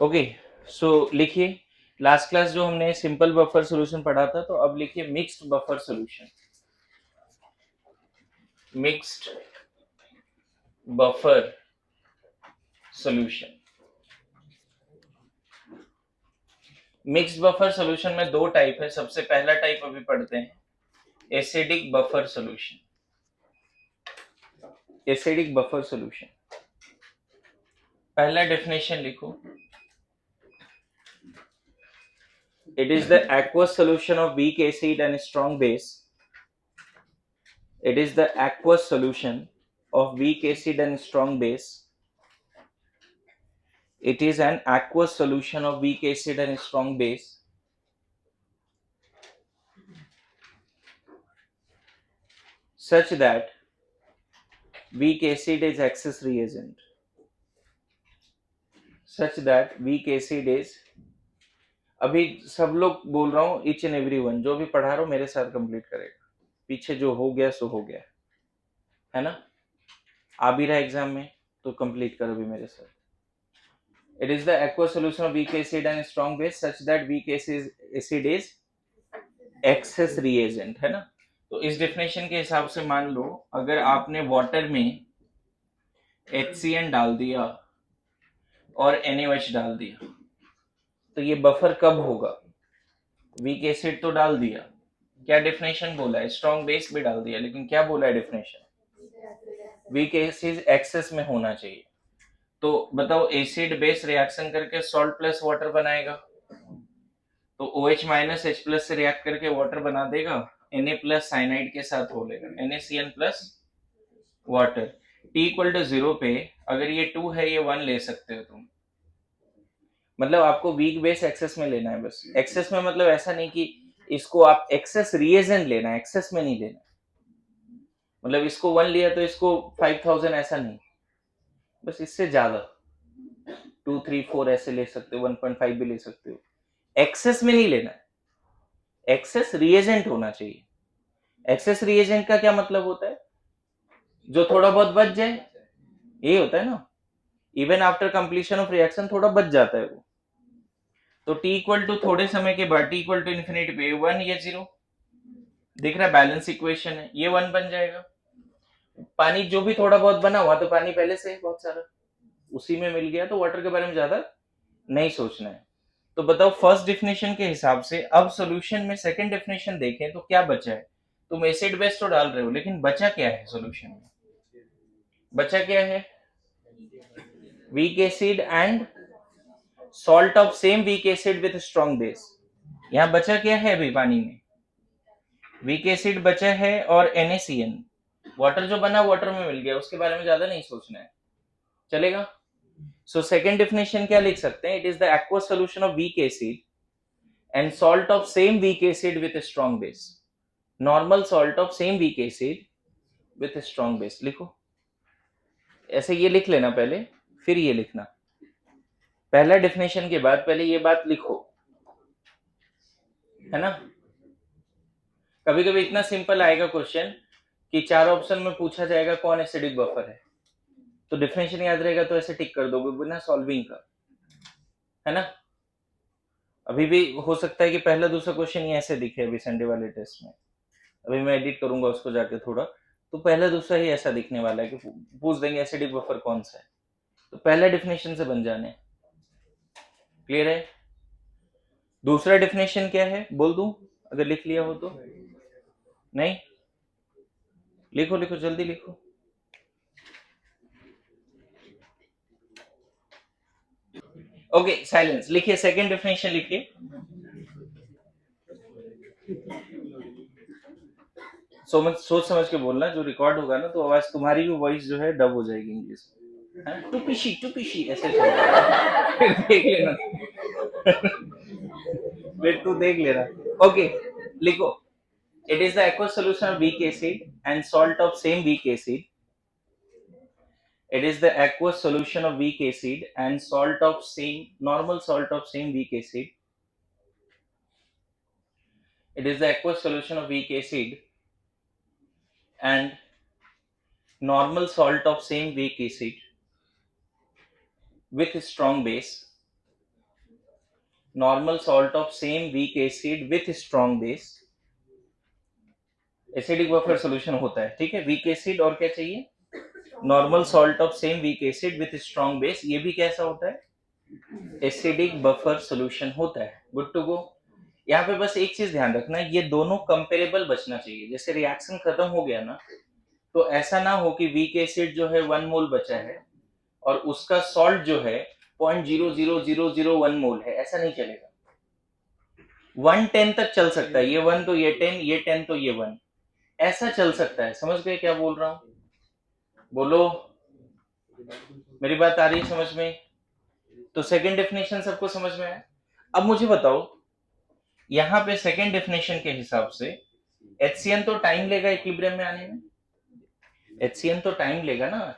Okay, सो लिखिए। Last class जो हमने सिंपल बफर सॉल्यूशन पढ़ा था, तो अब लिखिए mixed buffer solution. Mixed buffer solution. Mixed buffer solution में दो टाइप है। सबसे पहला टाइप अभी पढ़ते हैं, acidic buffer solution. Acidic buffer solution, पहला डेफिनेशन लिखो। It is the aqueous solution of weak acid and strong base. It is the aqueous solution of weak acid and strong base. It is an aqueous solution of weak acid and strong base such that weak acid is excess reagent. Such that weak acid is, अभी सब लोग बोल रहा हूँ, each and every one, जो भी पढ़ा रहा हूँ मेरे साथ कंप्लीट करेगा। पीछे जो हो गया सो हो गया, है ना? आ भी रहा एग्जाम में तो कंप्लीट करो भी मेरे साथ। It is the aqueous solution of weak acid and strong base such that weak acid is excess reagent, है ना? तो इस डेफिनेशन के हिसाब से मान लो, अगर आपने वाटर में HCN डाल दिया और NaOH डाल दिया, तो ये बफर कब होगा? वीक एसिड तो डाल दिया, क्या डेफिनेशन बोला है? स्ट्रॉन्ग बेस भी डाल दिया, लेकिन क्या बोला है डेफिनेशन? वीक एसिड एक्सेस में होना चाहिए। तो बताओ, एसिड बेस रिएक्शन करके सॉल्ट प्लस वाटर बनाएगा, तो OH माइनस H प्लस से रिएक्ट करके वाटर बना देगा, Na प्लस साइनाइड के साथ हो लेगा, NaCN plus water. T equal to 0 पे अगर ये 2 है, ये 1 ले सकते हो तुम। मतलब आपको वीक बेस एक्सेस में लेना है बस। एक्सेस में मतलब ऐसा नहीं कि इसको आप एक्सेस रिएजेंट लेना है, एक्सेस में नहीं लेना। मतलब इसको 1 लिया तो इसको 5000, ऐसा नहीं, बस इससे ज्यादा 2 3 4 ऐसे ले सकते हो, 1.5 भी ले सकते हो। एक्सेस में नहीं लेना है, एक्सेस रिएजेंट होना चाहिए। एक्सेस रिएजेंट का क्या मतलब होता है? जो थोड़ा बहुत बच जाए, यही होता है ना। Even after completion of reaction थोड़ा बच जाता है वो। तो T इक्वल टू थोड़े समय के बाद T इक्वल टू इन्फिनिटी पे 1 या 0 दिख रहा है, बैलेंस इक्वेशन है, ये 1 बन जाएगा। पानी जो भी थोड़ा बहुत बना हुआ, तो पानी पहले से है बहुत सारा, उसी में मिल गया, तो वाटर के बारे में ज्यादा नहीं सोचना है। तो बताओ, फर्स्ट डेफिनेशन के हिसाब से अब सॉल्यूशन में सेकंड डेफिनेशन देखें तो क्या बचा है? तुम एसिड बेस तो डाल रहे हो, लेकिन बचा क्या है सॉल्यूशन में? बचा क्या है? Weak acid and salt of same weak acid with strong base. यहां बचा क्या है अभी पानी में? वीक एसिड बचा है और NaCN, वाटर जो बना वाटर में मिल गया, उसके बारे में ज्यादा नहीं सोचना है, चलेगा? सो सेकंड डेफिनेशन क्या लिख सकते हैं? It is the aqueous solution of weak acid and salt of same weak acid with strong base. Normal salt of same weak acid with strong base. लिखो ऐसे, ये लिख लेना पहले, फिर ये लिखना। पहला डेफिनेशन के बाद पहले ये बात लिखो, है ना? कभी कभी इतना सिंपल आएगा क्वेश्चन कि 4 ऑप्शन में पूछा जाएगा कौन एसिडिक बफर है, तो डेफिनेशन याद रहेगा तो ऐसे टिक कर दोगे बिना सॉल्विंग का, है ना? अभी भी हो सकता है कि पहला दूसरा क्वेश्चन ही ऐसे दिखे अभी संडे वाले टेस्ट में। अभी मैं एडिट करूंगा उसको जाके थोड़ा, तो पहला दूसरा ही ऐसा दिखने वाला है कि पूछ देंगे एसिडिक बफर कौन सा है। तो पहला डेफिनेशन से बन जाने। क्लियर है? दूसरा डेफिनेशन क्या है बोल दूं, अगर लिख लिया हो तो? नहीं? लिखो लिखो, जल्दी लिखो। Okay, silence. लिखिए सेकंड डेफिनेशन लिखिए। सोच समझ के बोलना, जो रिकॉर्ड होगा ना, तो आवाज तुम्हारी भी वॉइस जो है डब हो जाएगी इंग्लिश में। टुपिशी ऐसे चलेगा। फिर देख लेना, फिर तू देख लेना। ओके, लिखो। It is the aqueous solution of weak acid and salt of same weak acid. It is the aqueous solution of weak acid and salt of same normal salt of same weak acid. It is the aqueous solution of weak acid and normal salt of same weak acid with strong base normal salt of same weak acid with strong base, acidic buffer solution होता है, ठीक है। Weak acid और क्या चाहिए, normal salt of same weak acid with strong base, ये भी कैसा होता है, एसिडिक बफर सोल्यूशन होता है। Good to go. यहाँ पे बस एक चीज ध्यान रखना, ये दोनों कंपेरेबल बचना चाहिए। जैसे रिएक्शन खत्म हो गया ना, तो ऐसा ना हो कि वीक एसिड जो है 1 मोल बचा है और उसका सॉल्ट जो है 0.00001 मोल है, ऐसा नहीं चलेगा। 110 तक चल सकता है, ये 1 तो ये 10, ये 10 तो ये 1, ऐसा चल सकता है। समझ गए क्या बोल रहा हूं, बोलो, मेरी बात आ रही है समझ में? तो सेकंड डेफिनेशन सबको समझ में आया। अब मुझे बताओ, यहाँ पे सेकंड डेफिनेशन के हिसाब से HCN तो टाइम लेगा इक्विलिब्रियम में आने में, HCN तो टाइम लेगा ना।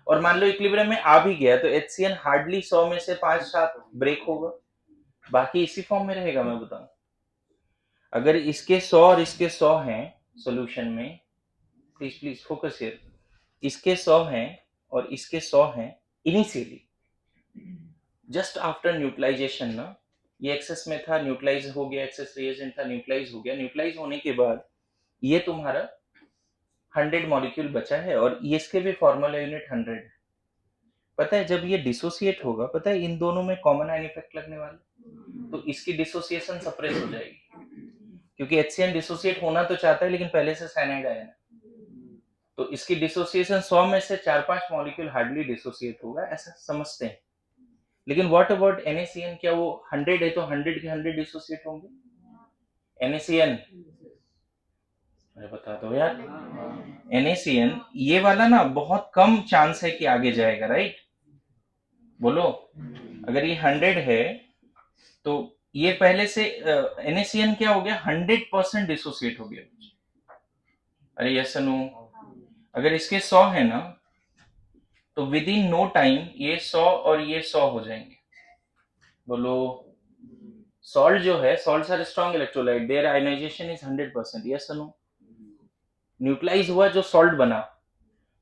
और मान लो इक्विलिब्रियम में आ भी गया तो HCN हार्डली 100 में से 5-7 ब्रेक होगा, बाकी इसी फॉर्म में रहेगा। मैं बताऊं, अगर इसके 100 और इसके 100 हैं सॉल्यूशन में, प्लीज प्लीज फोकस हियर, इसके 100 हैं और इसके 100 हैं इनिशियली, जस्ट आफ्टर न्यूट्रलाइजेशन ना, ये एक्सेस में था, न्यूट्रलाइज हो गया, एक्सेस रिएजेंट था, न्यूट्रलाइज हो गया, न्यूट्रलाइज होने के बाद ये तुम्हारा 100 मॉलिक्यूल बचा है और ये इसके भी फॉर्मूला यूनिट 100 है। पता है जब ये डिसोसिएट होगा, पता है इन दोनों में कॉमन आयन इफेक्ट लगने वाला, तो इसकी डिसोसिएशन सप्रेस हो जाएगी, क्योंकि HCN डिसोसिएट होना तो चाहता है लेकिन पहले से साइनाइड आया है, तो इसकी डिसोसिएशन 100 में से 4-5 मॉलिक्यूल हार्डली डिसोसिएट होगा, ऐसा समझते हैं। लेकिन व्हाट अबाउट NaCN, क्या वो 100 है तो 100 के 100 डिसोसिएट होंगे? NaCN, अरे बता दो यार, NaCN ये वाला ना बहुत कम चांस है कि आगे जाएगा, राइट? बोलो, अगर ये 100 है तो ये पहले से NaCN क्या हो गया, 100% डिसोसिएट हो गया। अरे यस नो, अगर इसके 100 है ना तो विद इन नो टाइम ये 100 और ये 100 हो जाएंगे। बोलो, सॉल्ट जो है, salts are strong electrolyte, their ionization is 100%, yes no. Neutralize हुआ जो सॉल्ट बना,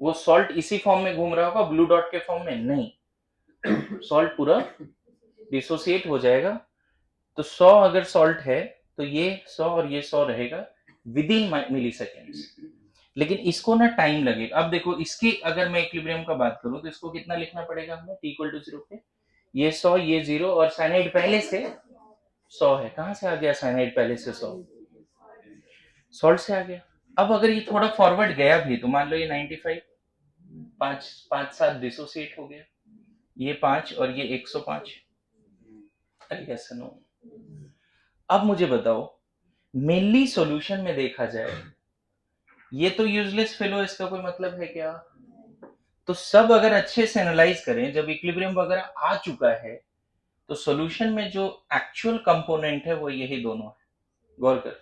वो सॉल्ट इसी फॉर्म में घूम रहा होगा, ब्लू डॉट के फॉर्म में नहीं, सॉल्ट पूरा डिसोसिएट हो जाएगा। तो 100 अगर सॉल्ट है तो ये 100 और ये 100 रहेगा विद इन मिली सेकेंड्स, लेकिन इसको ना टाइम लगेगा। अब देखो इसकी अगर मैं इक्विलिब्रियम का बात करूं तो इसको कितना लिखना पड़ेगा हमें, t इक्वल टू 0 पे ये 100 ये 0 और साइनाइड पहले से 100 है, कहां से आ गया साइनाइड पहले से 100, सॉल्ट से आ गया। अब अगर ये थोड़ा फॉरवर्ड गया भी तो मान लो ये 95, 5-7 डिसोसिएट हो गया, ये 5 और ये 105, यस नो। अब मुझे बताओ, मेनली सॉल्यूशन में देखा जाए ये तो यूजलेस फेलो, इसका कोई मतलब है क्या? तो सब अगर अच्छे से एनालाइज करें, जब इक्विलिब्रियम वगैरह आ चुका है तो सॉल्यूशन में जो एक्चुअल कंपोनेंट है वो यही दोनों है। गौर कर,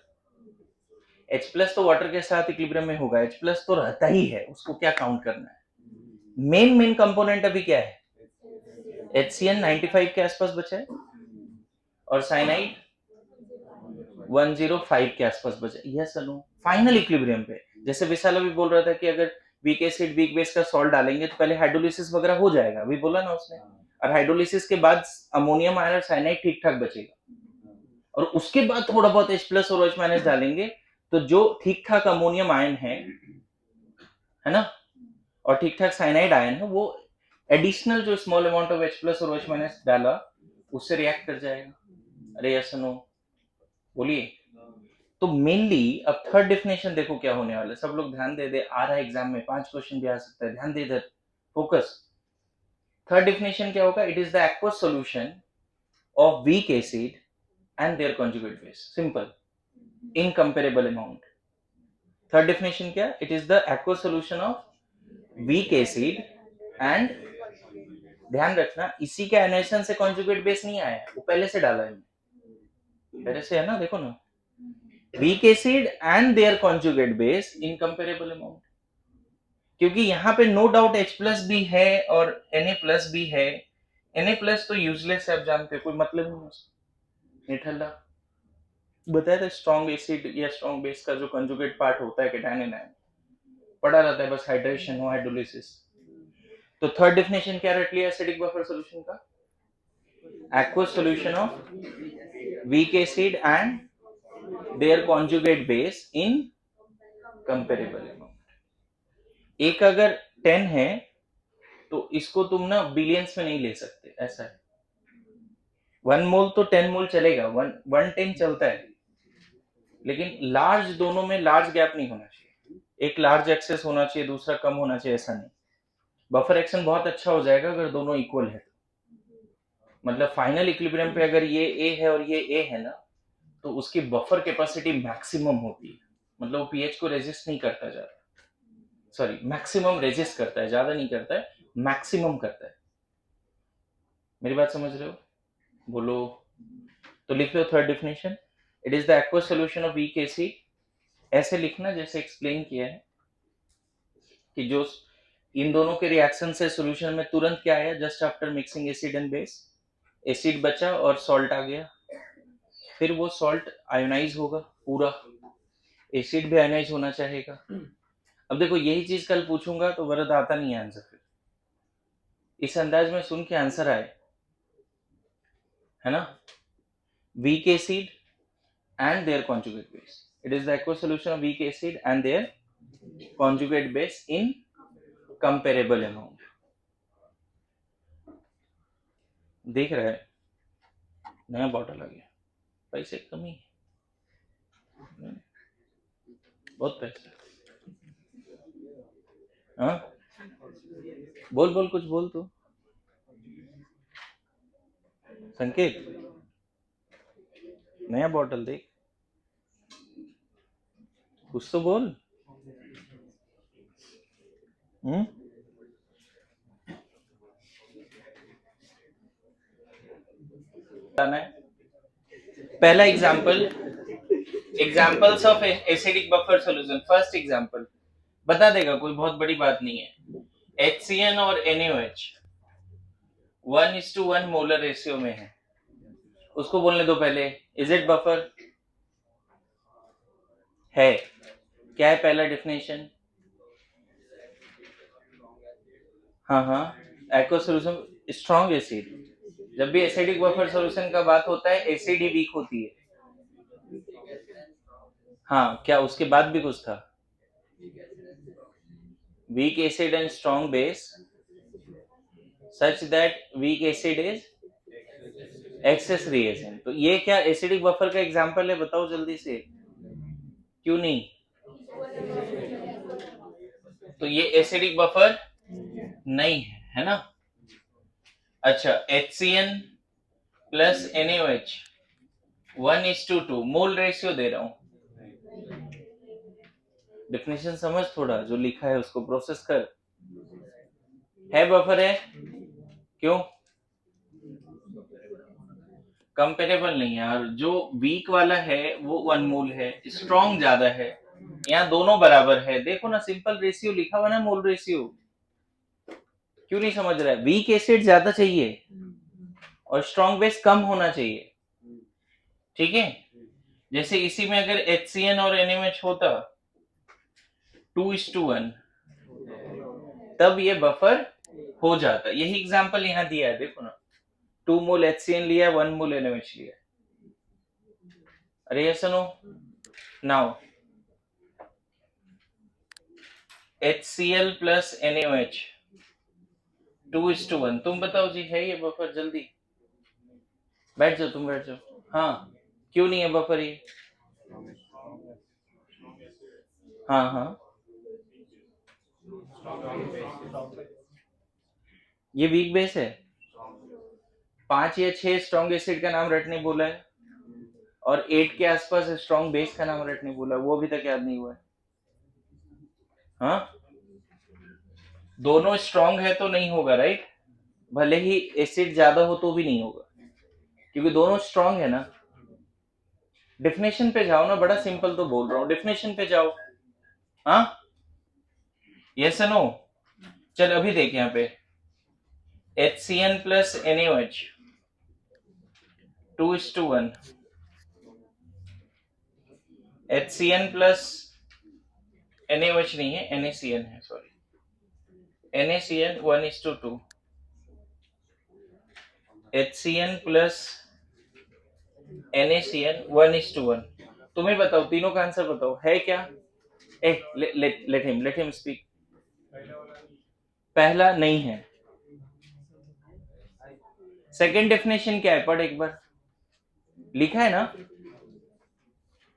H प्लस तो वाटर के साथ इक्विलिब्रियम में होगा, H प्लस तो रहता ही है, उसको क्या काउंट करना है। मेन कंपोनेंट अभी क्या है, HCN 95 के आसपास बचा है और साइनाइड 105 के आसपास बचा है, यस नो। फाइनल इक्विलिब्रियम पे, जैसे विशाल अभी बोल रहा था कि अगर वीक एसिड वीक बेस का सॉल्ट डालेंगे तो पहले हाइड्रोलिसिस वगैरह हो जाएगा, अभी बोला ना उसने, और हाइड्रोलिसिस के बाद अमोनियम आयन और साइनाइड ठीक ठाक बचेगा, और उसके बाद थोड़ा बहुत H प्लस और H माइनस डालेंगे तो जो ठीक ठाक अमोनियम आयन है ना, और ठीक ठाक साइनाइड आयन है, वो एडिशनल जो small amount of H plus और H माइनस डाला उससे रिएक्ट कर जाएगा। अरे यस नो, बोलिए। तो मेनली अब थर्ड डेफिनेशन देखो क्या होने वाला है, सब लोग ध्यान दे दे, आ रहा है एग्जाम में 5 क्वेश्चन भी आ सकता है, ध्यान दे इधर, फोकस। थर्ड डेफिनेशन क्या होगा, it is the aqueous solution of weak acid and their conjugate base, simple, in comparable amount. Third definition क्या, it is the aqueous solution of weak acid and, ध्यान रखना इसी के एनालिसिस से कॉन्जुगेट बेस नहीं आया है, वो पहले से डाला है, पहले से है ना, देखो ना, weak acid and their conjugate base in comparable amount, क्योंकि यहाँ पे नो डाउट H प्लस भी है और Na प्लस भी है, Na प्लस तो यूजलेस है, आप जानते हो, कोई मतलब नहीं उसका, निठल्ला बताया था। स्ट्रॉन्ग एसिड या स्ट्रॉन्ग बेस का जो कंजुगेट पार्ट होता है कैटायन एनायन, पढ़ा रहता है, बस हाइड्रेशन हो, हाइड्रोलिसिस। तो थर्ड डेफिनेशन क्या रख लिया एसिडिक बफर सॉल्यूशन का, aqueous solution of weak acid and their conjugate base in comparable amount. एक अगर 10 है तो इसको तुम ना बिलियंस में नहीं ले सकते, ऐसा है। 1 मोल तो 10 मोल चलेगा, 110 चलता है, लेकिन लार्ज दोनों में लार्ज गैप नहीं होना चाहिए। एक लार्ज एक्सेस होना चाहिए, दूसरा कम होना चाहिए, ऐसा नहीं। बफर एक्शन बहुत अच्छा हो जाएगा अगर दोनों इक्वल है। मतलब फाइनल इक्विलिब्रियम पे अगर ये ए है और ये ए है ना, तो उसकी बफर कैपेसिटी मैक्सिमम होती है। मतलब वो पीएच को रेजिस्ट नहीं करता ज्यादा, सॉरी मैक्सिमम रेजिस्ट करता है, ज्यादा नहीं करता है, मैक्सिमम करता है। मेरी बात समझ रहे हो? बोलो। तो लिख लो third definition, it is the aqueous solution of weak acid. ऐसे लिखना जैसे एक्सप्लेन किया है कि जो इन दोनों के रिएक्शन से सॉल्यूशन में तुरंत क्या आया, just after mixing acid and base, acid बचा और सॉल्ट आ गया। फिर वो सॉल्ट आयोनाइज होगा पूरा, एसिड भी आयोनाइज होना चाहेगा। अब देखो यही चीज कल पूछूंगा तो वरद आता नहीं है आंसर, फिर इस अंदाज में सुन के आंसर आए, है ना। weak acid and their conjugate base, it is the aqueous solution of weak acid and their conjugate base in comparable amount। देख रहा है, नया बॉटल आ गया, पैसे कमी है, बहुत पैसा। हाँ बोल बोल, कुछ बोल तू संकेत, नया बॉटल देख, कुछ तो बोल। है पहला example, examples of acidic buffer solution. First example बता देगा, कोई बहुत बड़ी बात नहीं है। HCN और NaOH 1:1 मोलर रेशियो में है, उसको बोलने दो पहले। Is it buffer? है। क्या है पहला डेफिनेशन? हाँ एक्वस सॉल्यूशन स्ट्रॉन्ग एसिड। जब भी एसिडिक बफर सॉल्यूशन का बात होता है एसिड ही वीक होती है। हाँ, क्या उसके बाद भी कुछ था? Week acid and strong base such that weak acid is access reagent. तो ये क्या एसिडिक बफर का एग्जांपल है? बताओ जल्दी से, क्यों नहीं? तो ये एसिडिक बफर नहीं है ना। अच्छा, HCN plus NaOH 1:2 mole ratio दे रहा हूं। डेफिनेशन समझ, थोड़ा जो लिखा है उसको प्रोसेस कर। है बफर है, क्यों? कंपेरेबल नहीं है, और जो वीक वाला है वो 1 मोल है, स्ट्रॉन्ग ज्यादा है, यहाँ दोनों बराबर है। देखो ना, सिंपल रेशियो लिखा हुआ ना, मोल रेशियो। क्यों नहीं समझ रहा है? वीक एसिड ज्यादा चाहिए और स्ट्रॉन्ग बेस कम होना चाहिए, ठीक है। जैसे इसी में अगर HCN और NaOH होता 2:1, तब ये बफर हो जाता। यही एग्जांपल यहाँ दिया है, देखो ना, 2 मोल HCN लिया, 1 मोल NaOH लिया। अरे yes no? Now HCl plus NaOH 2:1, तुम बताओ जी, है ये बफर? जल्दी बैठ जाओ, तुम बैठ जाओ। हाँ, क्यों नहीं है बफर ये? हाँ ये वीक बेस है। 5 या 6 स्ट्रॉन्ग एसिड का नाम रटने बोला है, और 8 के आसपास स्ट्रॉन्ग बेस का नाम रटने बोला है, वो अभी तक याद नहीं हुआ है। हाँ, दोनों स्ट्रॉन्ग है तो नहीं होगा, राइट। भले ही एसिड ज्यादा हो तो भी नहीं होगा, क्योंकि दोनों स्ट्रॉन्ग है ना। डेफिनेशन पे जाओ ना, बड़ा सिंपल तो बोल रहा हूँ, डेफिनेशन पे जाओ। हाँ, यस नो? चल अभी देख यहाँ पे, HCN plus NaOH 2:1, HCN plus NaOH नहीं है, NaCN है, sorry, NaCN 1:2, HCN plus NaCN 1:1। तुम्हें बताओ, तीनों का आंसर बताओ, है क्या? ए लेट हिम स्पीक। पहला नहीं है। सेकंड डेफिनेशन क्या है? पढ़ एक बार, लिखा है ना?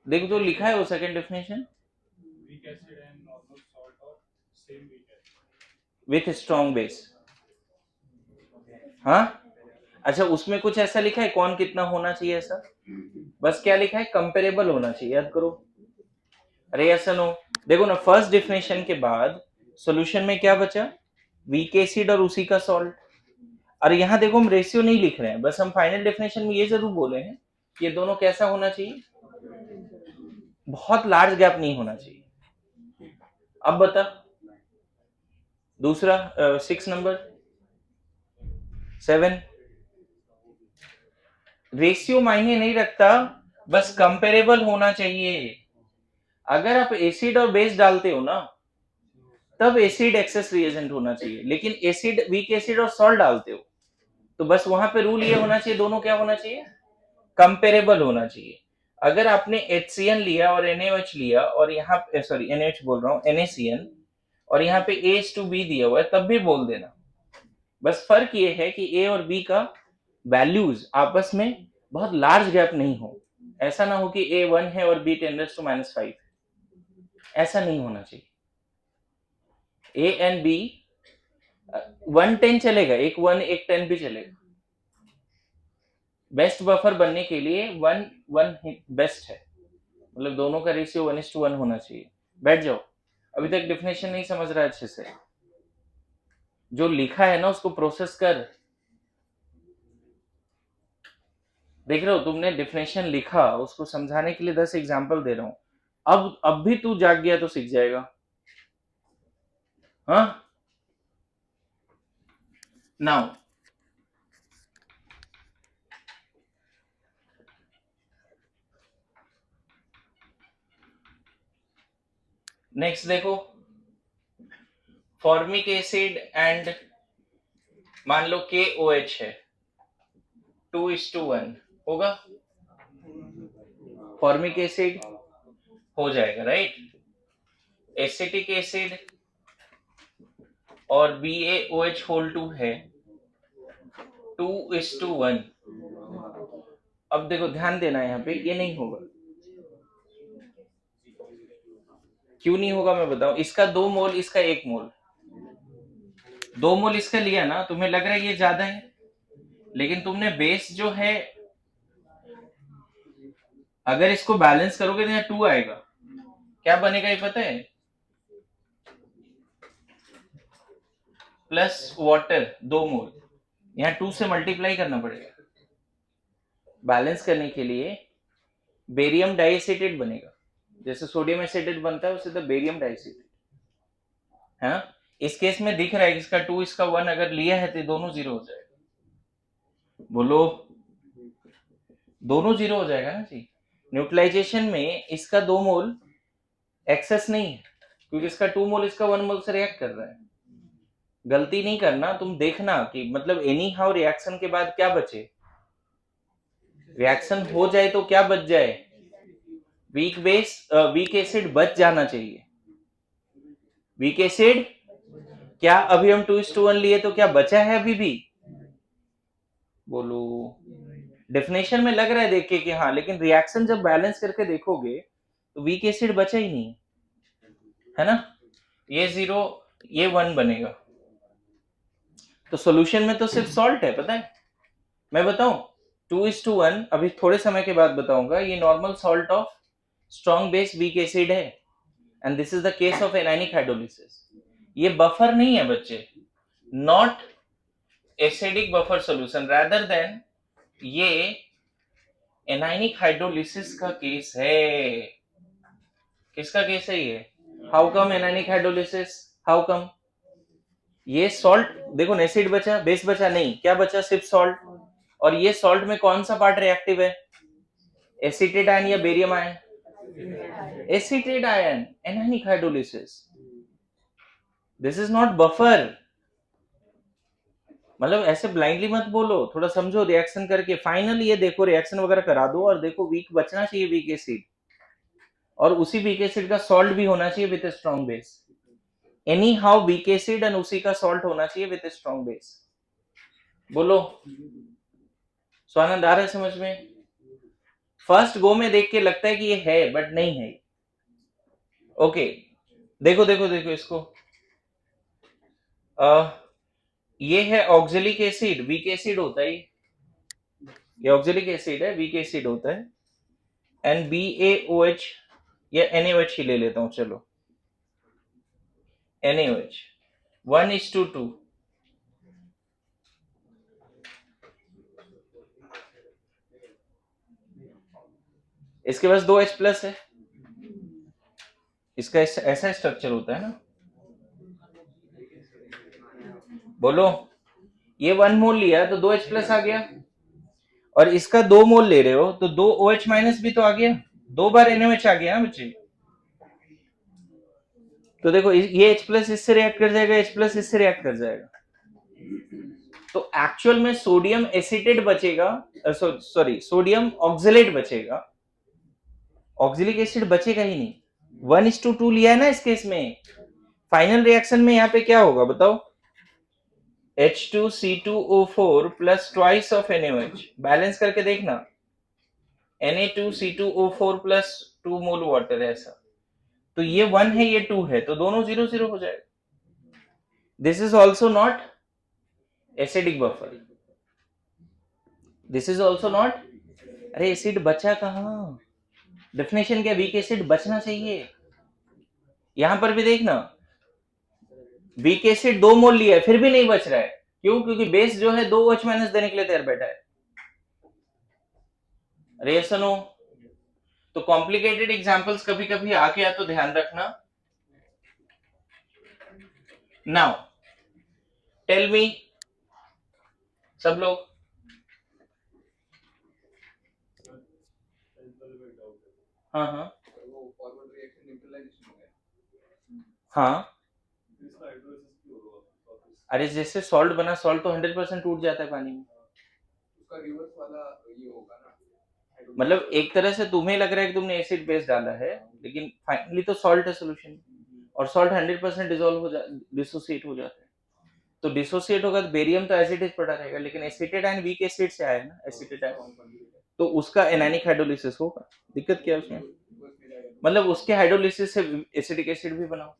देखो तो लिखा है वो second definition, with strong base. हाँ, अच्छा, उसमें कुछ ऐसा लिखा है कौन कितना होना चाहिए ऐसा? बस क्या लिखा है? कंपेरेबल होना चाहिए, याद करो। अरे ऐसा नो, देखो ना, फर्स्ट डेफिनेशन के बाद सॉल्यूशन में क्या बचा? वीक एसिड और उसी का सॉल्ट। और यहाँ देखो हम रेशियो नहीं लिख रहे हैं, बस हम फाइनल डेफिनेशन में ये जरूर बोले हैं कि ये दोनों कैसा होना चाहिए, बहुत लार्ज गैप नहीं होना चाहिए। अब बता दूसरा, 6 नंबर 7। रेशियो मायने नहीं रखता, बस कंपेरेबल होना चाहिए। अगर आप एसिड और बेस डालते हो ना, तब एसिड एक्सेस रिएजेंट होना चाहिए, लेकिन एसिड, वीक एसिड और सॉल्ट डालते हो तो बस वहां पे रूल ये होना चाहिए, दोनों क्या होना चाहिए? कंपेरेबल होना चाहिए। अगर आपने HCN लिया और NaOH लिया और यहाँ पे, सॉरी NaOH बोल रहा हूँ, NaCN, और यहाँ पे A:2B दिया हुआ है, तब भी बोल देना। बस फर्क ये है कि A और B का वैल्यूज आपस में बहुत लार्ज गैप नहीं हो। ऐसा ना हो कि A 1 है और B 10⁻⁵ ऐसा नहीं होना चाहिए। A एंड B 110 चलेगा, एक 1 एक 10 भी चलेगा। बेस्ट बफर बनने के लिए 1:1 बेस्ट है, मतलब दोनों का रेशियो 1:1 होना चाहिए। बैठ जाओ, अभी तक डेफिनेशन नहीं समझ रहा है अच्छे से, जो लिखा है ना उसको प्रोसेस कर। देख रहे हो, तुमने डेफिनेशन लिखा, उसको समझाने के लिए 10 एग्जाम्पल दे रहा हूं। अब भी तू जाग गया तो सीख जाएगा। हाँ, नाउ नेक्स्ट देखो, फॉर्मिक एसिड एंड मान लो KOH है, 2:1 होगा। फॉर्मिक एसिड हो जाएगा, राइट? एसिटिक एसिड और BaOH2 है, 2:1। अब देखो ध्यान देना, यहाँ पे ये नहीं होगा। क्यों नहीं होगा मैं बताऊं, इसका 2 मोल, इसका 1 मोल। 2 मोल इसका लिया ना, तुम्हें लग रहा है ये ज्यादा है, लेकिन तुमने बेस जो है, अगर इसको बैलेंस करोगे तो यहाँ 2 आएगा। क्या बनेगा ये पता है? प्लस वाटर 2 मोल, यहाँ 2 से मल्टीप्लाई करना पड़ेगा बैलेंस करने के लिए। बेरियम डाइएसिटेट बनेगा, जैसे सोडियम एसिटेट बनता है उसे तो बेरियम डाइएसिटेट है ना। इस केस में दिख रहा है कि इसका 2 इसका 1 अगर लिया है तो दोनों 0 हो जाएगा। बोलो, दोनों 0 हो जाएगा ना जी। न्यूट्रलाइजेशन में इसका 2 मोल एक्सेस नहीं है, क्योंकि इसका 2 मोल इसका 1 मोल से रिएक्ट कर रहा है। गलती नहीं करना, तुम देखना कि मतलब एनी हाउ रिएक्शन के बाद क्या बचे। रिएक्शन हो जाए तो क्या बच जाए? वीक बेस, वीक एसिड बच जाना चाहिए। वीक एसिड, क्या अभी हम 2:1 लिए तो क्या बचा है अभी भी? बोलो। डेफिनेशन में लग रहा है देख के कि हाँ, लेकिन रिएक्शन जब बैलेंस करके देखोगे तो वीक एसिड बचा ही नहीं, है ना। ये 0, ये 1 बनेगा, तो सॉल्यूशन में तो सिर्फ सॉल्ट है, पता है। मैं बताऊं, 2:1 अभी थोड़े समय के बाद बताऊंगा, ये normal salt of strong base weak acid है, and this is the case of anionic hydrolysis. ये बफर नहीं है बच्चे, not acidic buffer solution, rather than ये एनाइनिक हाइड्रोलिसिस का केस है। किसका केस है ये? How come anionic hydrolysis? How come? ये सॉल्ट देखो, एसिड बचा, बेस बचा नहीं, क्या बचा? सिर्फ सॉल्ट। और ये सॉल्ट में कौन सा पार्ट रिएक्टिव है? एसिटेट आयन या barium ion? Acetate ion, anionic hydrolysis. This is not buffer. मतलब ऐसे ब्लाइंडली मत बोलो, थोड़ा समझो रिएक्शन करके। फाइनल ये देखो रिएक्शन वगैरह करा दो और देखो वीक बचना चाहिए वीक एसिड, और उसी वीक एसिड का सॉल्ट भी होना चाहिए with strong base. Any how week acid and उसी का सॉल्ट होना चाहिए विद स्ट्रॉन्ग बेस। बोलो स्वानंद, आ रहा है समझ में? फर्स्ट गो में देख के लगता है कि ये है, बट नहीं है। ओके, देखो देखो देखो इसको। ये है ऑक्जेलिक एसिड, वीक एसिड होता है ये ऑक्जेलिक एसिड है, वीक एसिड होता है। एंड BaOH या NaOH ही ले लेता हूं, चलो NaOH 1:2। इसके पास 2H प्लस है, इसका ऐसा स्ट्रक्चर होता है ना। बोलो, ये 1 मोल लिया तो 2H प्लस आ गया, और इसका 2 मोल ले रहे हो तो 2OH माइनस भी तो आ गया, 2 बार NaOH आ गया ना बच्चे। तो देखो ये H प्लस इससे रिएक्ट कर जाएगा, H प्लस इससे रिएक्ट कर जाएगा, तो एक्चुअल में सोडियम एसिटेट बचेगा, सॉरी सोडियम ऑक्जेलेट बचेगा, ऑक्जेलिक एसिड बचेगा ही नहीं। 1:2 लिया है ना इस केस में। फाइनल रिएक्शन में यहाँ पे क्या होगा बताओ? H2C2O4 plus twice of NaOH, balance करके देखना। Na2C2O4 प्लस 2 मोल वाटर है ऐसा, तो ये 1 है ये 2 है, तो दोनों 0-0 हो जाएगा। This is also not acidic buffer, this is also not. अरे एसिड बचा कहां? डेफिनेशन क्या, वीक एसिड बचना चाहिए। यहां पर भी देखना, वीक एसिड 2 मोल लिया है फिर भी नहीं बच रहा है, क्यों? क्योंकि बेस जो है 2OH माइनस देने के लिए तैयार बैठा है। अरे सुनो, तो कॉम्प्लिकेटेड एग्जांपल्स कभी कभी आके या तो ध्यान रखना। नाउ टेल मी सब लोग, हाँ हाँ हाँ, अरे जैसे सॉल्ट बना, सॉल्ट तो 100% टूट जाता है पानी में। मतलब एक तरह से तुम्हें लग रहा है कि तुमने एसिड बेस डाला है, लेकिन फाइनली तो सॉल्ट है सोल्यूशन, और सॉल्ट 100% डिसोल्व हो डिसोसिएट हो जाता है। तो डिसोसिएट होगा तो बेरियम तो एसिड पड़ा रहेगा, लेकिन एसिटेट आयन वीक एसिड से आया है ना, एसिटेट आयन, तो उसका एनानिक हाइड्रोलिसिस होगा। दिक्कत क्या है उसमें? मतलब उसके हाइड्रोलिसिस से एसिडिक एसिड भी बनाओ।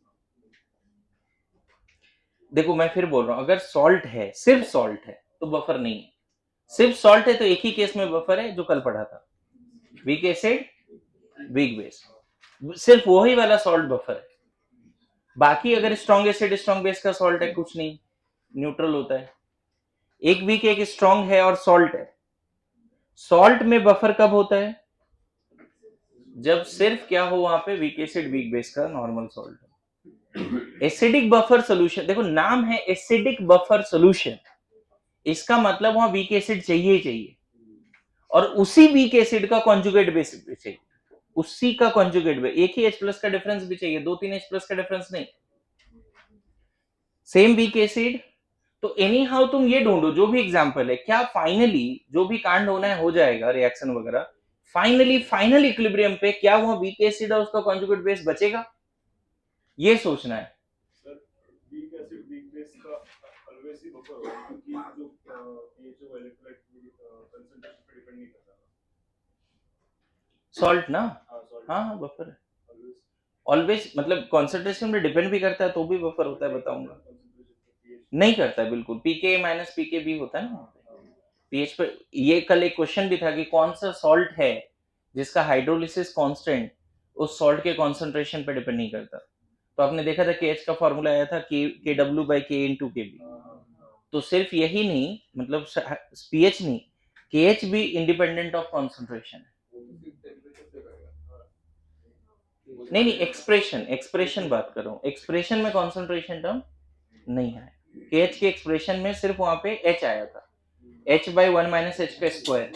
देखो मैं फिर बोल रहा हूं, अगर सॉल्ट है, सिर्फ सॉल्ट है तो बफर नहीं है। सिर्फ सॉल्ट है तो एक ही केस में बफर है जो कल पढ़ा था, वीक एसिड वीक बेस, सिर्फ वही वाला सॉल्ट बफर है। बाकी अगर स्ट्रॉन्ग एसिड स्ट्रॉन्ग बेस का सॉल्ट है, कुछ नहीं, न्यूट्रल होता है। एक वीक एक स्ट्रॉन्ग है और सॉल्ट है, सॉल्ट में बफर कब होता है? जब सिर्फ क्या हो वहां पे, वीक एसिड वीक बेस का normal salt. Acidic buffer solution, देखो नाम है एसिडिक बफर सोल्यूशन, इसका मतलब वहां वीक एसिड चाहिए ही चाहिए, और उसी वीक एसिड का कॉन्जुगेट बेस भी चाहिए, उसी का कॉन्जुगेट बेस। एक ही H प्लस का डिफरेंस भी चाहिए, 2-3 H प्लस का डिफरेंस नहीं, सेम वीक एसिड। तो एनी हाउ तुम ये ढूंढो, जो भी एग्जांपल है, क्या फाइनली जो भी कांड होना है हो जाएगा, रिएक्शन वगैरह, फाइनली फाइनल इक्विलिब्रियम पे क्या वहां वीक एसिड और उसका कॉन्जुगेट बेस बचेगा, ये सोचना है। वीक एसिड वीक बेस का ऑलवेज ही बफर होगा, क्योंकि जो पीएच और इलेक्ट्रोलाइट कंसंट्रेशन पे डिपेंड नहीं करता। सॉल्ट ना, हाँ हाँ बफर है ऑलवेज, मतलब कॉन्सेंट्रेशन में डिपेंड भी करता है तो भी बफर होता है, बताऊंगा। नहीं करता है बिल्कुल, पीके माइनस पीके भी होता है ना पीएच पर। ये कल एक क्वेश्चन भी था कि कौन सा सॉल्ट है जिसका हाइड्रोलिसिस कांस्टेंट उस सॉल्ट के कॉन्सेंट्रेशन पर डिपेंड नहीं करता। तो आपने देखा था KH का फॉर्मूला आया था KW/K/Kb, तो सिर्फ यही नहीं, मतलब पीएच नहीं, KH भी इंडिपेंडेंट ऑफ कॉन्सेंट्रेशन है। नहीं नहीं, एक्सप्रेशन एक्सप्रेशन बात कर रहा हूँ, एक्सप्रेशन में कॉन्सेंट्रेशन टर्म नहीं है। KH के एक्सप्रेशन में सिर्फ वहां पे H आया था, H/1 - H का स्क्वायर,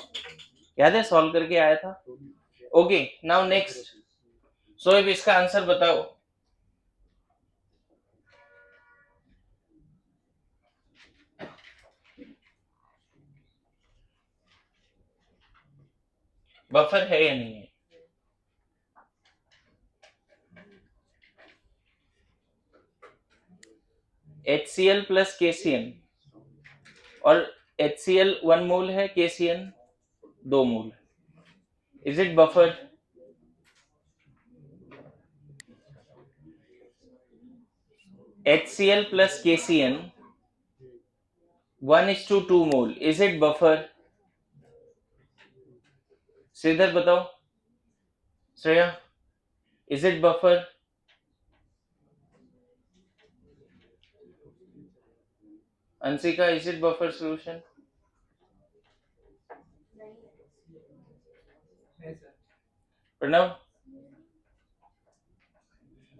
याद है, सॉल्व करके आया था। ओके नाउ नेक्स्ट, सो अब इसका आंसर बताओ। बफर है या नहीं है? HCl प्लस KCN और HCl 1 मोल है, KCN 2 mole. Is it buffer? HCl plus KCN 1:2 mole, is it buffer? Shridhar बताओ, Shreya, is it buffer? Anshika, is it buffer solution? Pranav,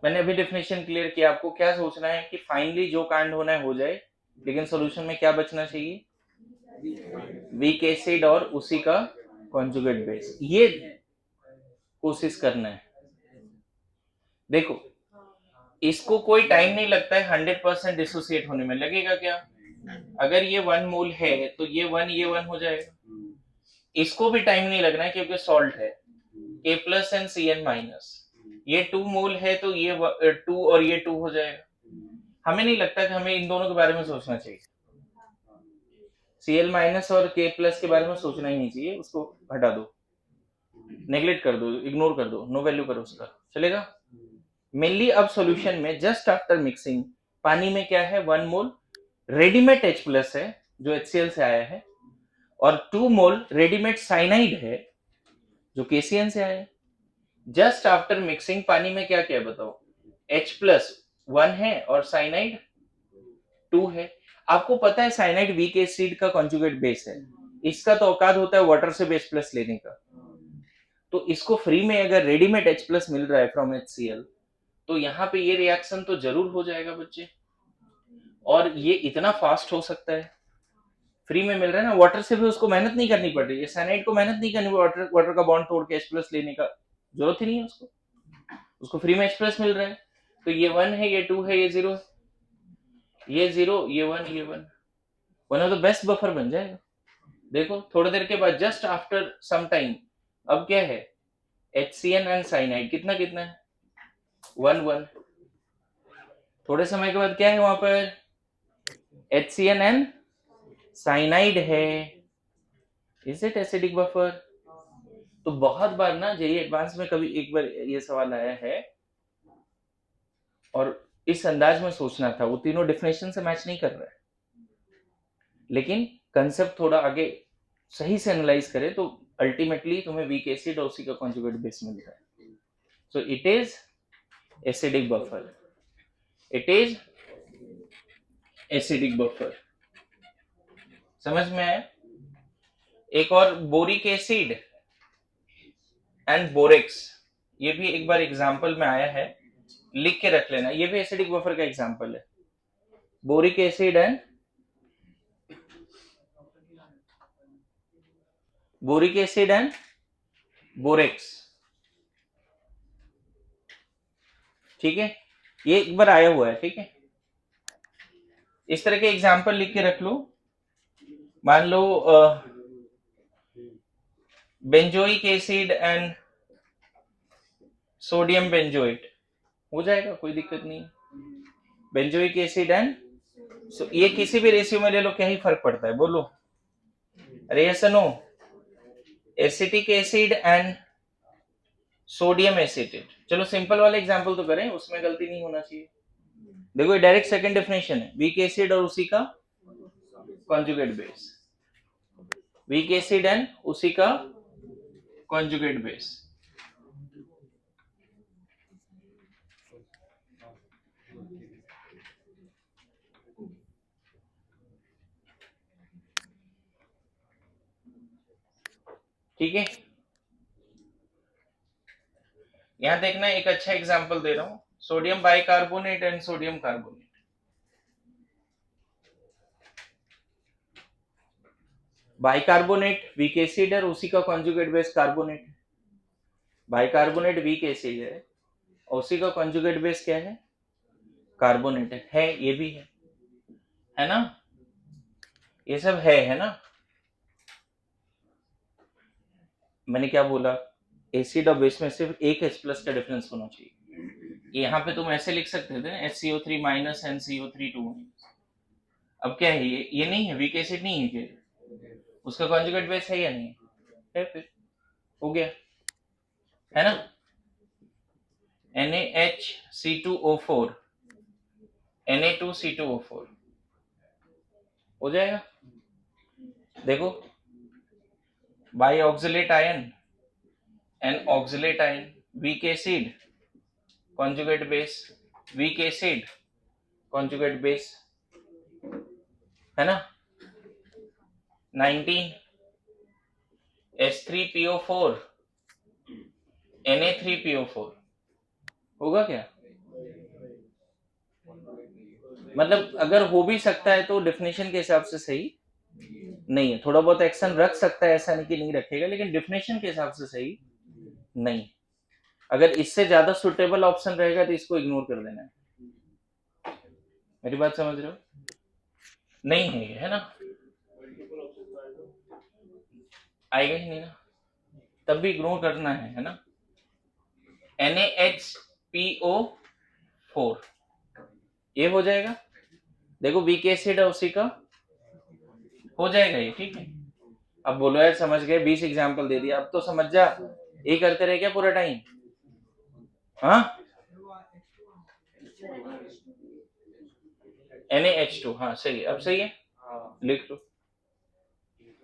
मैंने अभी डेफिनेशन क्लियर किया, आपको क्या सोचना है कि फाइनली जो कांड होना है हो जाए, लेकिन सॉल्यूशन में क्या बचना चाहिए? वीक एसिड और उसी का कॉन्जुगेट बेस, ये कोशिश करना है। देखो, इसको कोई टाइम नहीं लगता है 100% डिसोसिएट होने में, लगेगा क्या? अगर ये 1 मोल है तो ये 1 हो जाएगा। इसको भी टाइम नहीं लगना है क्योंकि सॉल्ट है, K plus and CN minus. ये 2 मोल है तो ये 2 और ये 2 हो जाएगा। हमें नहीं लगता कि हमें इन दोनों के बारे में सोचना चाहिए। Cl माइनस और K प्लस के बारे में सोचना ही नहीं चाहिए, उसको हटा दो, नेग्लेक्ट कर दो, इग्नोर कर दो, नो वैल्यू करो उसका, चलेगा। मेनली अब सॉल्यूशन में जस्ट आफ्टर मिक्सिंग पानी में क्या है, 1 मोल रेडीमेड H प्लस है जो HCl से आया है, और 2 मोल रेडीमेड साइनाइड है जो KCN से आया है। जस्ट आफ्टर मिक्सिंग पानी में क्या क्या बताओ, H प्लस 1 है और साइनाइड 2 है। आपको पता है साइनाइड वीक एसिड का कॉन्जुगेट बेस है, इसका तो औकात होता है वाटर से बेस प्लस लेने का। तो इसको फ्री में अगर रेडीमेड H प्लस मिल रहा है फ्रॉम HCl, तो यहाँ पे ये रिएक्शन तो जरूर हो जाएगा बच्चे, और ये इतना फास्ट हो सकता है, फ्री में मिल रहा है ना, वाटर से भी उसको मेहनत नहीं करनी पड़ रही है, साइनाइड को मेहनत नहीं करनी, वाटर वाटर का बॉन्ड तोड़ के H प्लस लेने का जरूरत ही नहीं है उसको, उसको फ्री में H प्लस मिल रहा है। तो ये 1 है, ये 2 है, ये 0, ये 0, ये 1, ये 1, one of the best buffer बन जाएगा। देखो थोड़ी देर के बाद जस्ट आफ्टर सम टाइम, अब क्या है, HCN एंड साइनाइड कितना कितना है, 1 1। थोड़े समय के बाद क्या है वहां पर, HCN एंड साइनाइड है, इज इट एसिडिक बफर? तो बहुत बार ना जेईई एडवांस में कभी एक बार ये सवाल आया है, और इस अंदाज में सोचना था, वो तीनों डेफिनेशन से मैच नहीं कर रहा है, लेकिन कंसेप्ट थोड़ा आगे सही से एनालाइज करे तो अल्टीमेटली तुम्हें वीक एसिड और उसी का कॉन्जुगेट बेस मिलता है। So it is acidic buffer, it is acidic buffer. समझ में आया? एक और बोरिक एसिड एंड बोरेक्स, ये भी एक बार एग्जांपल में आया है, लिख के रख लेना, ये भी एसिडिक बफर का एग्जांपल है, boric acid and boric acid and borax, ठीक है, ये एक बार आया हुआ है, ठीक है। इस तरह के एग्जांपल लिख के रख लो, मान लो benzoic acid and sodium benzoate, हो जाएगा, कोई दिक्कत नहीं। बेंजोइक एसिड एंड ये किसी भी रेशियो में ले लो, क्या ही फर्क पड़ता है, बोलो, अरे yes no, acetic acid and sodium acetate. चलो सिंपल वाले एग्जांपल तो करें, उसमें गलती नहीं होना चाहिए। देखो ये डायरेक्ट सेकंड डेफिनेशन है, वीक एसिड और उसी का conjugate base, weak acid and उसी का कॉन्जुगेट बेस। ठीक है, यहां देखना, एक अच्छा एग्जांपल दे रहा हूं, sodium bicarbonate and sodium carbonate. Bicarbonate week acid है, उसी का conjugate base carbonate, bicarbonate week acid है और उसी का कॉन्जुगेट बेस क्या है, कार्बोनेट है, ये भी है ना, ये सब है ना। मैंने क्या बोला, एसिड और बेस में सिर्फ एक H प्लस का डिफरेंस होना चाहिए। यहाँ पे तुम ऐसे लिख सकते थे HCO3 माइनस NCO3 2। अब क्या है, ये नहीं है, वीक एसिड नहीं है क्या, उसका कॉन्जुगेट बेस है या नहीं है, फिर हो गया, है ना। NaHC2O4 Na2C2O4 हो जाएगा। देखो, by oxalate ion and oxalate ion, weak acid conjugate base, weak acid conjugate base, है ना। 19 H3PO4 Na3PO4 होगा क्या, मतलब अगर हो भी सकता है तो डेफिनेशन के हिसाब से सही नहीं है। थोड़ा बहुत एक्शन रख सकता है, ऐसा नहीं कि नहीं रखेगा, लेकिन डेफिनेशन के हिसाब से सही नहीं। अगर इससे ज्यादा सुटेबल ऑप्शन रहेगा तो इसको इग्नोर कर देना है। मेरी बात समझ रहे हो, नहीं है ये, है ना, मल्टीपल ऑप्शन आएगा। आएगा ही नहीं ना, तब भी इग्नोर करना है ना। NaHPO4 ये हो जाएगा। देखो वीक एसिड है उसी का, हो जाएगा ये, ठीक है। अब बोलो यार समझ गए, 20 एग्जाम्पल दे दिया, अब तो समझ जा, ये करते रहे क्या पूरा टाइम, हाँ। NaH2, हाँ सही है, अब सही है, लिख लो।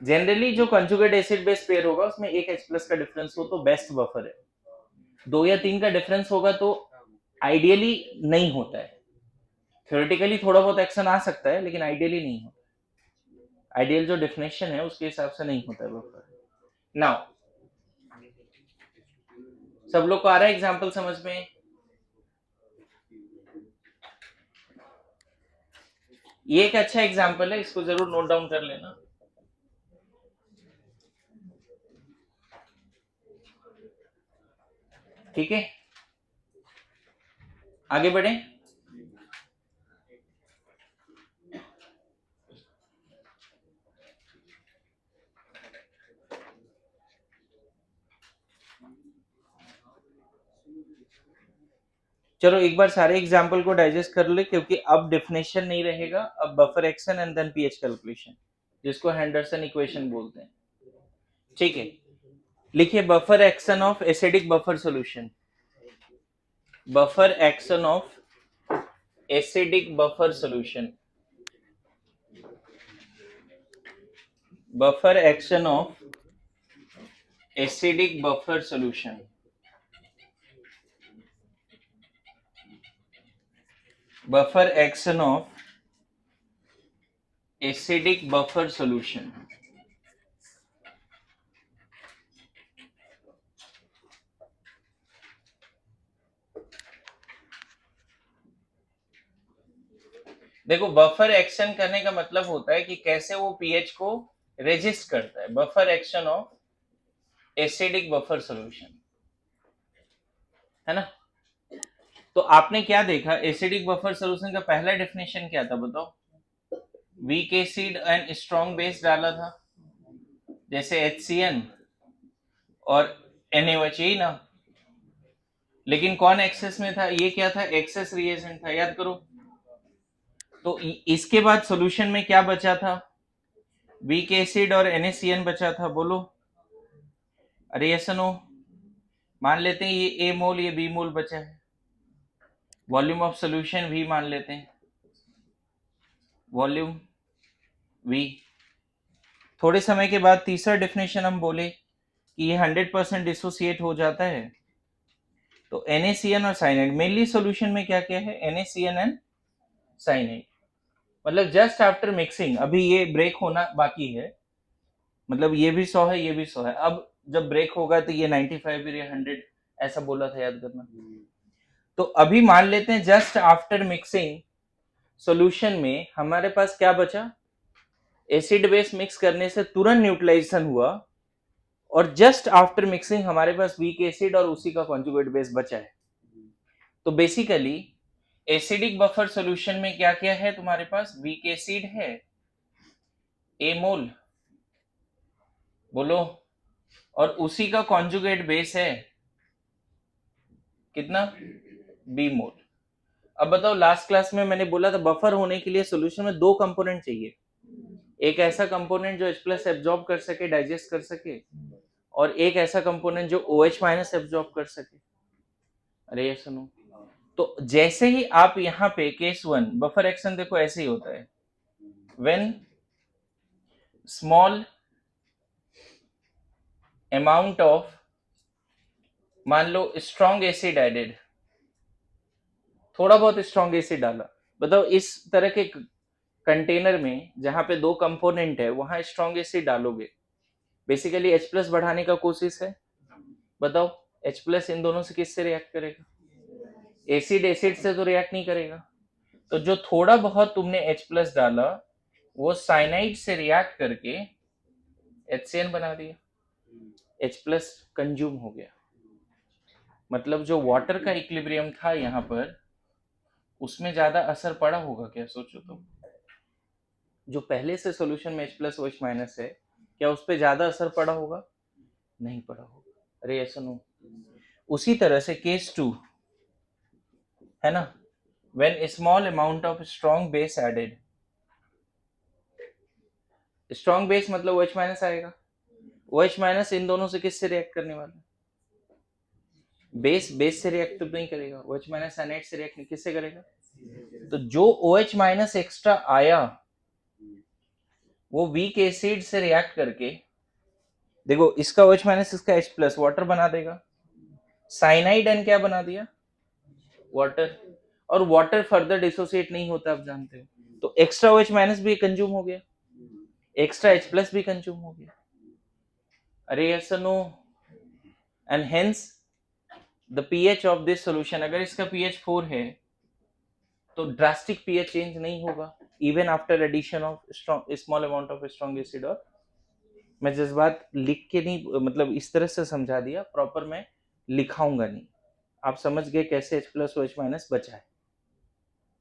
जनरली जो कंजुगेट एसिड बेस पेयर होगा उसमें एक H प्लस का डिफरेंस हो तो बेस्ट बफर है, 2 या 3 का डिफरेंस होगा तो आइडियली नहीं होता है। थ्योरेटिकली थोड़ा बहुत एक्शन आ सकता है, लेकिन आइडियली नहीं होता। आइडियल जो डेफिनेशन है उसके हिसाब से नहीं होता है बफर। नाउ सब लोग को आ रहा है एग्जांपल समझ में, ये एक अच्छा एग्जांपल है, इसको जरूर नोट डाउन कर लेना। ठीक है, आगे बढ़े। चलो एक बार सारे एग्जाम्पल को डाइजेस्ट कर ले, क्योंकि अब डेफिनेशन नहीं रहेगा, अब buffer action and then pH calculation, जिसको हेंडरसन इक्वेशन बोलते हैं। ठीक है, लिखिए buffer action of acidic buffer solution, buffer action of acidic buffer solution, buffer action of acidic buffer solution, buffer action of acidic buffer solution. देखो buffer action करने का मतलब होता है कि कैसे वो पीएच को रेजिस्ट करता है, buffer action of acidic buffer solution, है ना। तो आपने क्या देखा, एसिडिक बफर सॉल्यूशन का पहला डेफिनेशन क्या था बताओ, week acid and strong base डाला था, जैसे HCN और NaOH, यही ना। लेकिन कौन एक्सेस में था, ये क्या था, एक्सेस रिएजेंट था, याद करो। तो इसके बाद सॉल्यूशन में क्या बचा था, वीक एसिड और NaCN बचा था, बोलो अरे यस नो। मान लेते हैं ये A मोल ये B मोल बचा है, वॉल्यूम ऑफ सॉल्यूशन V मान लेते हैं, वॉल्यूम V। थोड़े समय के बाद तीसरा डेफिनेशन हम बोले कि ये 100% डिसोसिएट हो जाता है, तो NaCN और साइनाइड, मेनली सॉल्यूशन में क्या क्या है, NaCN एंड साइनाइड। मतलब जस्ट आफ्टर मिक्सिंग, अभी ये ब्रेक होना बाकी है, मतलब ये भी 100 है ये भी 100 है, अब जब ब्रेक होगा तो ये 95 फिर ये 100, ऐसा बोला था, याद करना। तो अभी मान लेते हैं जस्ट आफ्टर मिक्सिंग सॉल्यूशन में हमारे पास क्या बचा, एसिड बेस मिक्स करने से तुरंत न्यूट्रलाइजेशन हुआ, और जस्ट आफ्टर मिक्सिंग हमारे पास वीक एसिड और उसी का कॉन्जुगेट बेस बचा है। तो बेसिकली एसिडिक बफर सॉल्यूशन में क्या क्या है तुम्हारे पास, वीक एसिड है A मोल, बोलो और उसी का कॉन्जुगेट बेस है कितना, बी मोल। अब बताओ, लास्ट क्लास में मैंने बोला था बफर होने के लिए सॉल्यूशन में दो कंपोनेंट चाहिए, एक ऐसा कंपोनेंट जो H प्लस एब्जॉर्ब कर सके, डाइजेस्ट कर सके, और एक ऐसा कंपोनेंट जो OH माइनस एब्जॉर्ब कर सके। अरे ये सुनो, तो जैसे ही आप यहाँ पे केस 1 बफर एक्शन देखो ऐसे ही होता है, व्हेन स्मॉल अमाउंट ऑफ, मान लो स्ट्रॉन्ग एसिड एडेड, थोड़ा बहुत स्ट्रॉन्ग एसिड डाला, बताओ इस तरह के कंटेनर में जहां पे दो कंपोनेंट है वहां स्ट्रॉन्ग एसिड डालोगे, बेसिकली H प्लस बढ़ाने का कोशिश है, बताओ H प्लस इन दोनों से किससे रिएक्ट करेगा, एसिड एसिड से तो रिएक्ट नहीं करेगा, तो जो थोड़ा बहुत तुमने H प्लस डाला वो साइनाइड से रिएक्ट करके HCN बना दिया, H प्लस कंज्यूम हो गया। मतलब जो वाटर का इक्विलिब्रियम था यहाँ पर उसमें ज्यादा असर पड़ा होगा क्या, सोचो तो, जो पहले से सॉल्यूशन में H प्लस OH माइनस है क्या उस पर ज्यादा असर पड़ा होगा, नहीं पड़ा होगा। अरे ऐसा नो, उसी तरह से केस 2 है ना, when small amount of strong base added, strong base मतलब OH माइनस आएगा, OH माइनस इन दोनों से किससे रिएक्ट करने वाला है, बेस बेस से रिएक्ट तो नहीं करेगा, OH माइनस साइनाइड से रिएक्ट किससे करेगा, तो जो OH माइनस एक्स्ट्रा आया वो वीक एसिड से रिएक्ट करके, देखो इसका OH माइनस इसका H प्लस वाटर बना देगा, साइनाइड एन क्या बना दिया, वाटर, और वाटर फर्दर डिसोसिएट नहीं होता आप जानते हो, तो एक्स्ट्रा OH माइनस भी कंज्यूम हो गया, एक्स्ट्रा H प्लस भी कंज्यूम हो गया। अरे yes no, and hence the pH of this solution, अगर इसका पीएच 4 है तो ड्रास्टिक पीएच चेंज नहीं होगा even after addition of small amount of strong acid. और मैं जज्बात लिख के नहीं, मतलब इस तरह से समझा दिया, प्रॉपर मैं लिखाऊंगा नहीं, आप समझ गए कैसे H प्लस OH माइनस बचा है,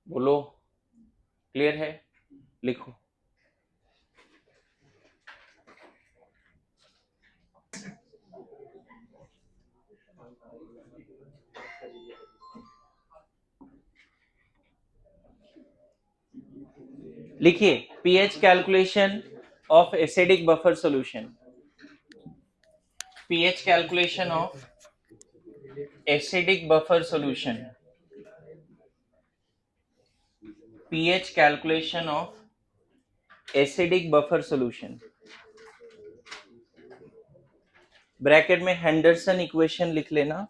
बोलो क्लियर है, लिखो। लिखिए pH calculation of acidic buffer solution, pH calculation of acidic buffer solution, pH calculation of acidic buffer solution, bracket में हेंडरसन इक्वेशन लिख लेना,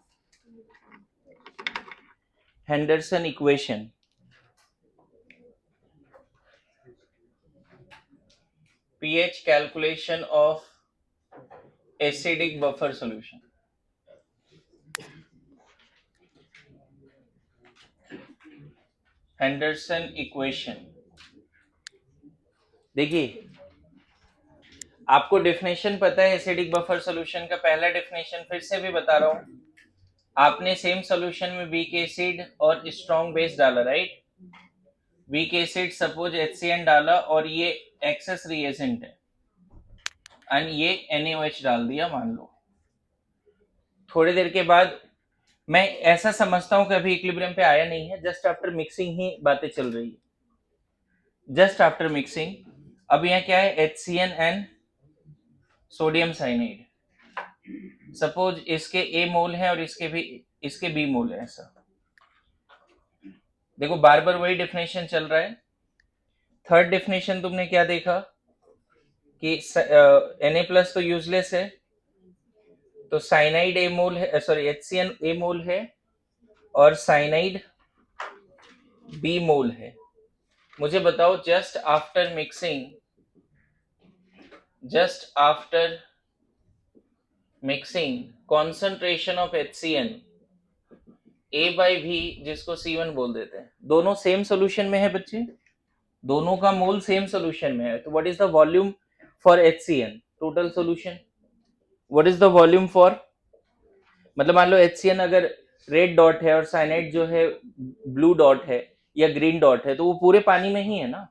Henderson equation, pH calculation of acidic buffer solution, Henderson equation. देखिए आपको definition पता है acidic buffer solution का, पहला definition फिर से भी बता रहा हूं, आपने सेम सॉल्यूशन में वीक एसिड और स्ट्रॉन्ग बेस डाला, right, weak acid suppose HCN डाला और ये एक्सेस रिएजेंट है एंड ये NaOH डाल दिया मान लो, थोड़ी देर के बाद मैं ऐसा समझता हूं कि अभी इक्विलिब्रियम पे आया नहीं है, जस्ट आफ्टर मिक्सिंग ही बातें चल रही है, जस्ट आफ्टर मिक्सिंग। अब यहाँ क्या है, HCN and sodium cyanide, suppose इसके A मोल है और इसके B मोल है, ऐसा देखो बार बार वही डेफिनेशन चल रहा है। थर्ड डेफिनेशन तुमने क्या देखा कि Na प्लस तो यूजलेस है, तो साइनाइड A मोल है, सॉरी HCN A मोल है और साइनाइड B मोल है। मुझे बताओ just after mixing concentration of HCN A by V, जिसको C1 बोल देते हैं, दोनों सेम सोल्यूशन में है बच्चे, दोनों का मोल सेम सोल्यूशन में है, तो what is the volume for HCN, total solution, what is the volume for, मतलब मान लो HCN अगर रेड डॉट है और साइनाइड जो है ब्लू डॉट है या ग्रीन डॉट है, तो वो पूरे पानी में ही है ना,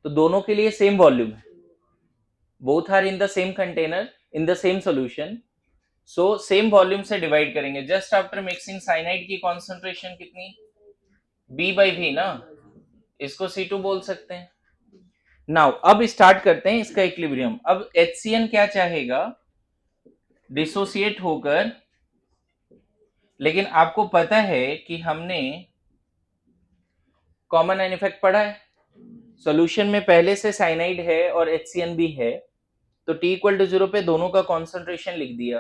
तो दोनों के लिए सेम वॉल्यूम है, both are in the same container, in the same solution, so same volume से डिवाइड करेंगे। जस्ट आफ्टर मिक्सिंग साइनाइड की कॉन्सेंट्रेशन कितनी, B/V ना, इसको C2 बोल सकते हैं। नाउ अब स्टार्ट करते हैं इसका इक्विलिब्रियम। अब HCN क्या चाहेगा, डिसोसिएट होकर, लेकिन आपको पता है कि हमने कॉमन आयन इफेक्ट पढ़ा है, सॉल्यूशन में पहले से साइनाइड है और HCN भी है, तो T इक्वल टू 0 पे दोनों का कॉन्सेंट्रेशन लिख दिया।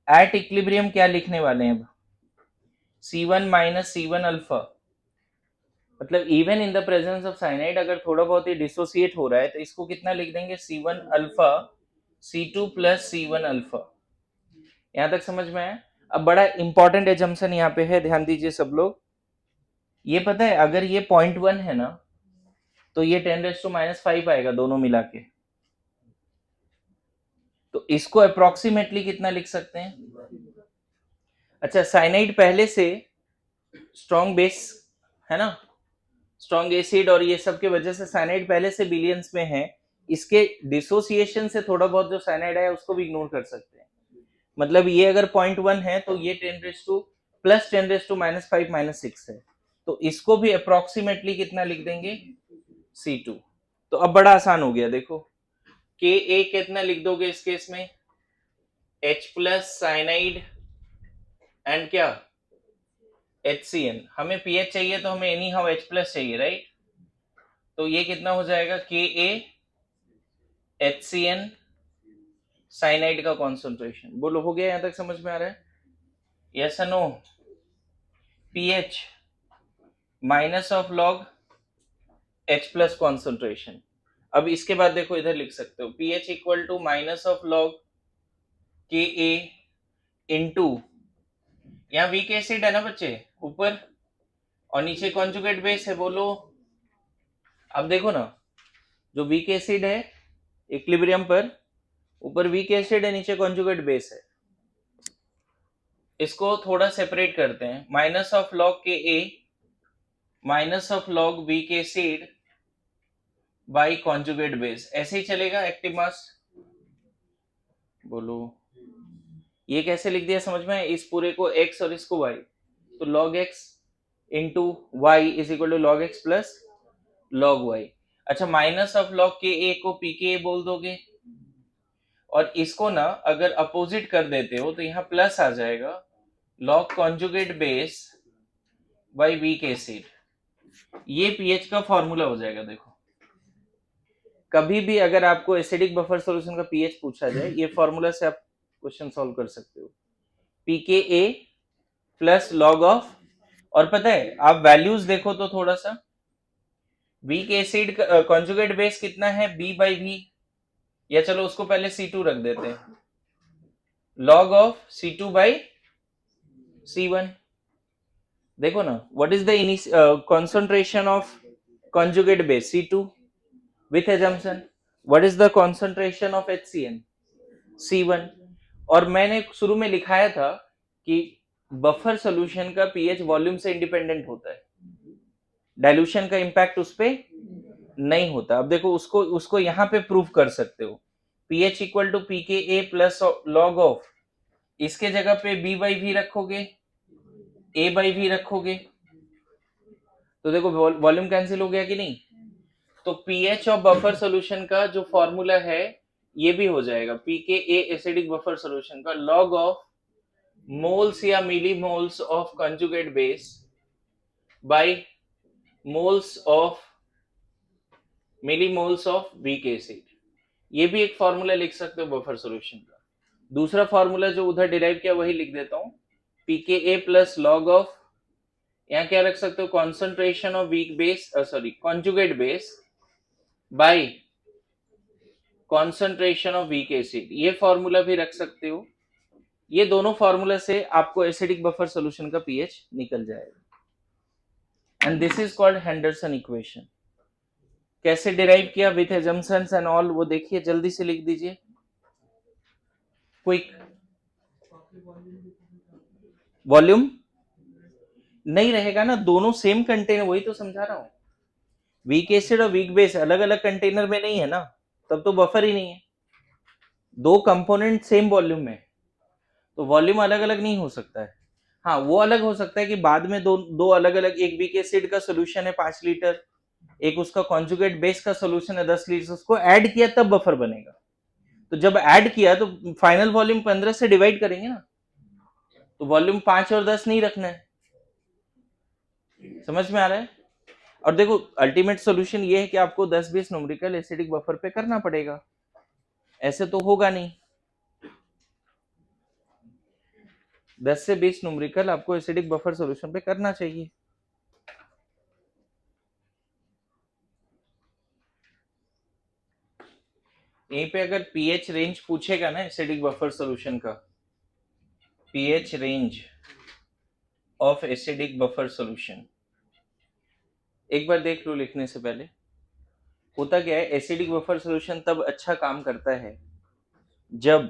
एट इक्विलिब्रियम क्या लिखने वाले हैं अब, C1 माइनस C1 अल्फा, मतलब even in the presence of cyanide अगर थोड़ा बहुत ही डिसोसिएट हो रहा है तो इसको कितना लिख देंगे, C1 alpha C2 plus C1 alpha. यहां तक समझ में आया। अब बड़ा इंपॉर्टेंट एजम्पशन यहाँ पे है, ध्यान दीजिए सब लोग। ये पता है अगर ये 0.1 है ना तो ये 10⁻⁵ आएगा दोनों मिला के, तो इसको अप्रोक्सीमेटली कितना लिख सकते हैं। अच्छा, साइनाइड पहले से स्ट्रॉन्ग बेस है ना, स्ट्रॉन्ग एसिड और ये सब के वजह से साइनाइड पहले से बिलियंस में है, इसके डिसोसिएशन से थोड़ा बहुत जो साइनाइड है उसको भी इग्नोर कर सकते हैं। मतलब ये अगर 0.1 है तो ये 10⁻⁵ है, तो इसको भी अप्रोक्सीमेटली कितना लिख देंगे, C2। तो अब बड़ा आसान हो गया, देखो Ka कितना लिख दोगे इस केस में, H प्लस साइनाइड एंड क्या, HCN। हमें pH चाहिए तो हमें एनी हाउ H प्लस चाहिए, राइट। तो ये कितना हो जाएगा, Ka HCN साइनाइड का कॉन्सेंट्रेशन। बोलो हो गया, यहां तक समझ में आ रहा है, यस और no. pH minus of log H plus concentration. अब इसके बाद देखो इधर लिख सकते हो pH equal to minus of log Ka into, यहाँ वीक एसिड है ना बच्चे ऊपर, और नीचे कॉन्जुगेट बेस है, बोलो। अब देखो ना, जो वीक एसिड है इक्विलिब्रियम पर, ऊपर वीक एसिड है नीचे कॉन्जुगेट बेस है, इसको थोड़ा सेपरेट करते हैं। Minus of log Ka minus of log weak acid by conjugate base, ऐसे ही चलेगा एक्टिव मास, बोलो। ये कैसे लिख दिया समझ में, इस पूरे को x और इसको y, तो log x into y is equal to log x plus log y. अच्छा, minus of log K a को पी के ए बोल दोगे, और इसको ना अगर अपोजिट कर देते हो तो यहाँ प्लस आ जाएगा log conjugate base by week acid. ये पीएच का फॉर्मूला हो जाएगा। देखो कभी भी अगर आपको एसिडिक बफर सॉल्यूशन का पीएच पूछा जाए, ये फॉर्मूला से आप क्वेश्चन सॉल्व कर सकते हो, पीकेए प्लस लॉग ऑफ, और पता है आप वैल्यूज देखो तो थोड़ा सा, वीक एसिड कॉन्जुगेट बेस कितना है, B/V, या चलो उसको पहले C2 रख देते हैं, लॉग ऑफ C2/C1। देखो ना, what is the concentration of conjugate base C2 with assumption, what is the concentration of HCN C1। और मैंने शुरू में लिखाया था कि बफर सॉल्यूशन का पीएच वॉल्यूम से इंडिपेंडेंट होता है, डाइल्यूशन का इंपैक्ट उस पे नहीं होता। अब देखो उसको यहां पे प्रूव कर सकते हो, pH equal to pKa plus log of, इसके जगह पे B/V रखोगे, A/V रखोगे, तो देखो वॉल्यूम कैंसिल हो गया कि नहीं। तो pH ऑफ बफर सॉल्यूशन का जो फॉर्मूला है ये भी हो जाएगा, pKa एसिडिक बफर सॉल्यूशन का लॉग ऑफ मोल्स या millimoles of conjugate base by moles of millimoles of weak acid. ये भी एक फॉर्मूला लिख सकते हो बफर सॉल्यूशन का। दूसरा फॉर्मूला जो उधर डिराइव किया वही लिख देता हूं, pKa प्लस लॉग ऑफ, यहाँ क्या रख सकते हो, concentration of weak base conjugate base bye concentration of weak acid, ये फॉर्मूला भी रख सकते हो। ये दोनों फॉर्मूला से आपको एसिडिक बफर सॉल्यूशन का पीएच निकल जाएगा, and this is called Henderson equation. कैसे डिराइव किया विथ assumptions एंड ऑल, वो देखिए जल्दी से लिख दीजिए क्विक। वॉल्यूम नहीं रहेगा ना, दोनों सेम कंटेनर, वही तो समझा रहा हूं, वीक एसिड और वीक बेस अलग अलग कंटेनर में नहीं है ना, तब तो बफर ही नहीं है। दो कंपोनेंट सेम वॉल्यूम में, तो वॉल्यूम अलग अलग नहीं हो सकता है। हाँ, वो अलग हो सकता है कि बाद में दो दो अलग अलग, एक वीक एसिड का सोल्यूशन है 5 लीटर, एक उसका कॉन्जुगेट बेस का सोल्यूशन है 10 लीटर, उसको ऐड किया तब बफर बनेगा। तो जब ऐड किया तो फाइनल वॉल्यूम 15 से डिवाइड करेंगे ना, तो वॉल्यूम 5 और 10 नहीं रखना है। समझ में आ रहा है? और देखो अल्टीमेट सॉल्यूशन ये है कि आपको 10-20 न्यूमेरिकल एसिडिक बफर पे करना पड़ेगा, ऐसे तो होगा नहीं। 10 से 20 न्यूमेरिकल आपको एसिडिक बफर सॉल्यूशन पे करना चाहिए। यहीं पे अगर पीएच रेंज पूछेगा ना एसिडिक बफर सॉल्यूशन का, pH range of acidic buffer solution, एक बार देख लो लिखने से पहले। होता क्या है, एसिडिक बफर सॉल्यूशन तब अच्छा काम करता है जब,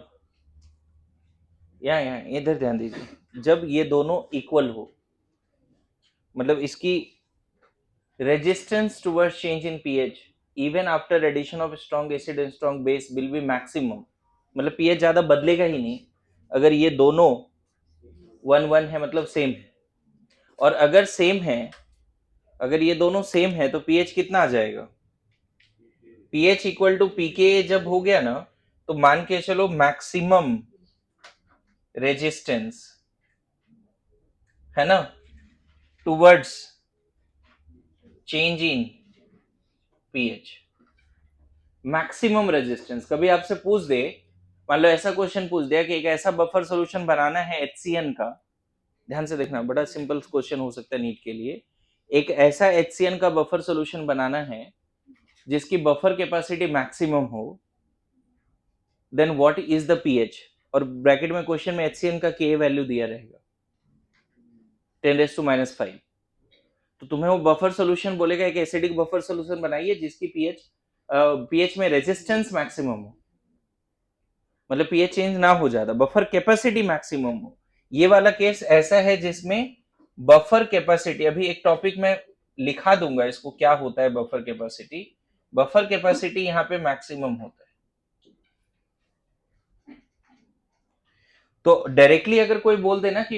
यहाँ इधर ध्यान दीजिए, जब ये दोनों इक्वल हो, मतलब इसकी resistance towards change in pH even after addition of strong acid and strong base will be maximum, मतलब pH ज्यादा बदलेगा ही नहीं अगर ये दोनों 1-1 है, मतलब सेम है। और अगर सेम है, अगर ये दोनों सेम है तो pH कितना आ जाएगा, pH इक्वल टू pK जब हो गया ना, तो मान के चलो मैक्सिमम रेजिस्टेंस है ना towards change in pH, maximum resistance. कभी आपसे पूछ दे, मान लो ऐसा क्वेश्चन पूछ दिया कि एक ऐसा बफर सॉल्यूशन बनाना है HCN का, ध्यान से देखना, बड़ा सिंपल क्वेश्चन हो सकता है नीट के लिए। एक ऐसा HCN का बफर सॉल्यूशन बनाना है जिसकी बफर कैपेसिटी मैक्सिमम हो, then what is the pH, और ब्रैकेट में क्वेश्चन में HCN का के वैल्यू दिया रहेगा 10⁻⁵। तो तुम्हें वो बफर सॉल्यूशन बोलेगा एक एसिडिक बफर सॉल्यूशन बनाइए जिसकी पीएच में रेजिस्टेंस मैक्सिमम हो, मतलब पीएच चेंज ना हो ज्यादा, बफर कैपेसिटी मैक्सिमम हो। ये वाला केस ऐसा है जिसमें बफर कैपेसिटी, अभी एक टॉपिक में लिखा दूंगा इसको क्या होता है बफर कैपेसिटी, बफर कैपेसिटी यहाँ पे मैक्सिमम होता है। तो डायरेक्टली अगर कोई बोल देना कि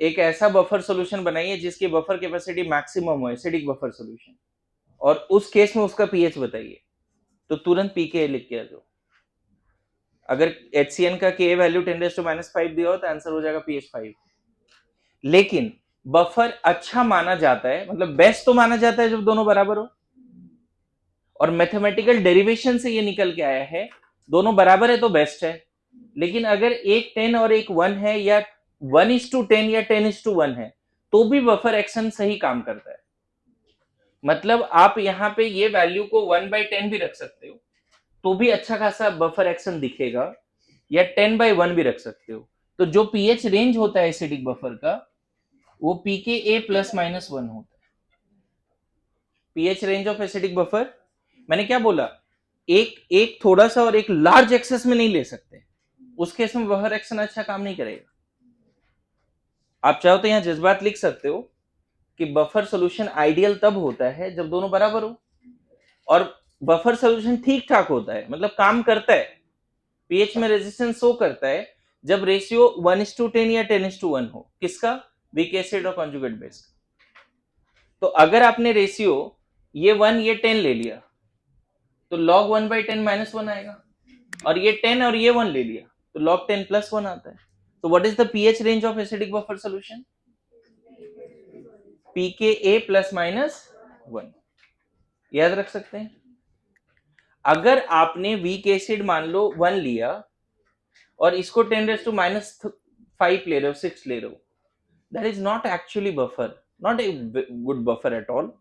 एक ऐसा बफर सॉल्यूशन बनाइए जिसकी बफर कैपेसिटी मैक्सिमम हो, एसिडिक बफर सॉल्यूशन, और उस केस में उसका पीएच बताइए, तो तुरंत पीके लिख के आ जाओ। अगर HCN का के वैल्यू 10⁻⁵ दिया हो तो आंसर हो जाएगा पीएच 5। लेकिन बफर अच्छा माना जाता है, मतलब बेस्ट तो माना जाता है जब दोनों बराबर हो, और मैथमेटिकल डेरिवेशन से ये निकल के आया है दोनों बराबर है तो बेस्ट है। लेकिन अगर एक 10 और एक 1 है, या 1:10 या 10:1 है, तो भी बफर एक्शन सही काम करता है। मतलब आप यहाँ पे ये वैल्यू को 1/10 भी रख सकते हो तो भी अच्छा खासा बफर एक्शन दिखेगा, या 10/1 भी रख सकते हो। तो जो पीएच रेंज होता है एसिडिक बफर का, वो pKa ±1 होता है। PH range of acidic buffer, मैंने क्या बोला, एक एक थोड़ा सा और एक लार्ज एक्सेस में नहीं ले सकते, उस केस में बफर एक्शन अच्छा काम नहीं करेगा। आप चाहो तो यहां जज्बात लिख सकते हो कि बफर सोल्यूशन आइडियल तब होता है जब दोनों बराबर हो, और बफर सोल्यूशन ठीक ठाक होता है, मतलब काम करता है, पीएच में रेजिस्टेंस शो करता है, जब रेशियो 1:10 या 10:1 हो। किसका? वीक एसिड और कॉन्जुगेट बेस का। तो अगर आपने रेशियो ये 1 ये 10 ले लिया तो log 1/10 -1 आएगा, और ये 10 और ये 1 ले लिया तो log 10 +1 आता है। तो what is the pH range of acidic buffer solution? pKa ±1, याद रख सकते हैं। अगर आपने वीक एसिड मान लो 1 लिया और इसको 10⁻⁵ ले रहे हो, 6 ले रहे हो, that is not actually buffer, not a good buffer at all.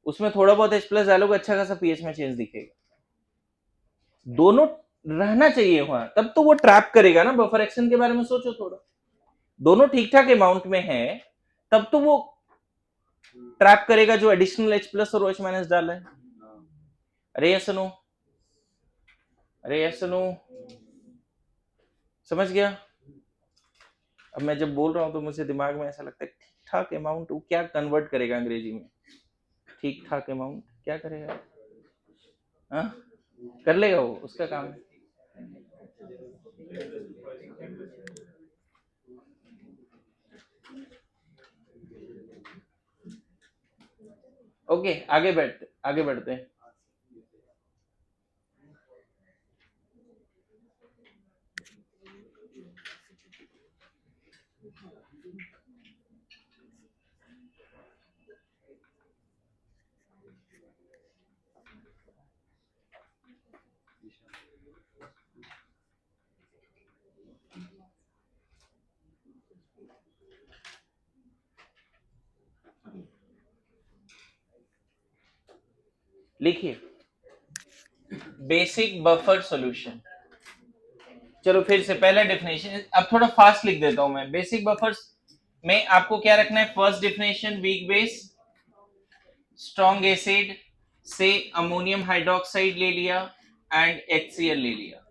उसमें थोड़ा बहुत H+ डालोगे, अच्छा खासा पीएच में चेंज दिखेगा। दोनों रहना चाहिए वहां, तब तो वो ट्रैप करेगा ना। बफर एक्शन के बारे में सोचो थोड़ा, दोनों ठीक ठाक अमाउंट में है तब तो वो ट्रैप करेगा जो एडिशनल H+ और OH- डाला है। अरे यस नो, अरे यस नो, समझ गया? अब मैं जब बोल रहा हूं तो मुझे दिमाग में ऐसा लगता है ठीक ठाक अमाउंट, वो क्या कन्वर्ट करेगा अंग्रेजी में, ठीक ठाक अमाउंट क्या करेगा? हाँ, कर लेगा वो, उसका काम है। ओके, आगे बढ़ते हैं। लिखिए बेसिक बफर सॉल्यूशन। चलो फिर से पहला डेफिनेशन, अब थोड़ा फास्ट लिख देता हूं मैं। बेसिक बफर्स में आपको क्या रखना है? First definition weak base strong acid से अमोनियम हाइड्रोक्साइड ले लिया एंड HCl ले लिया,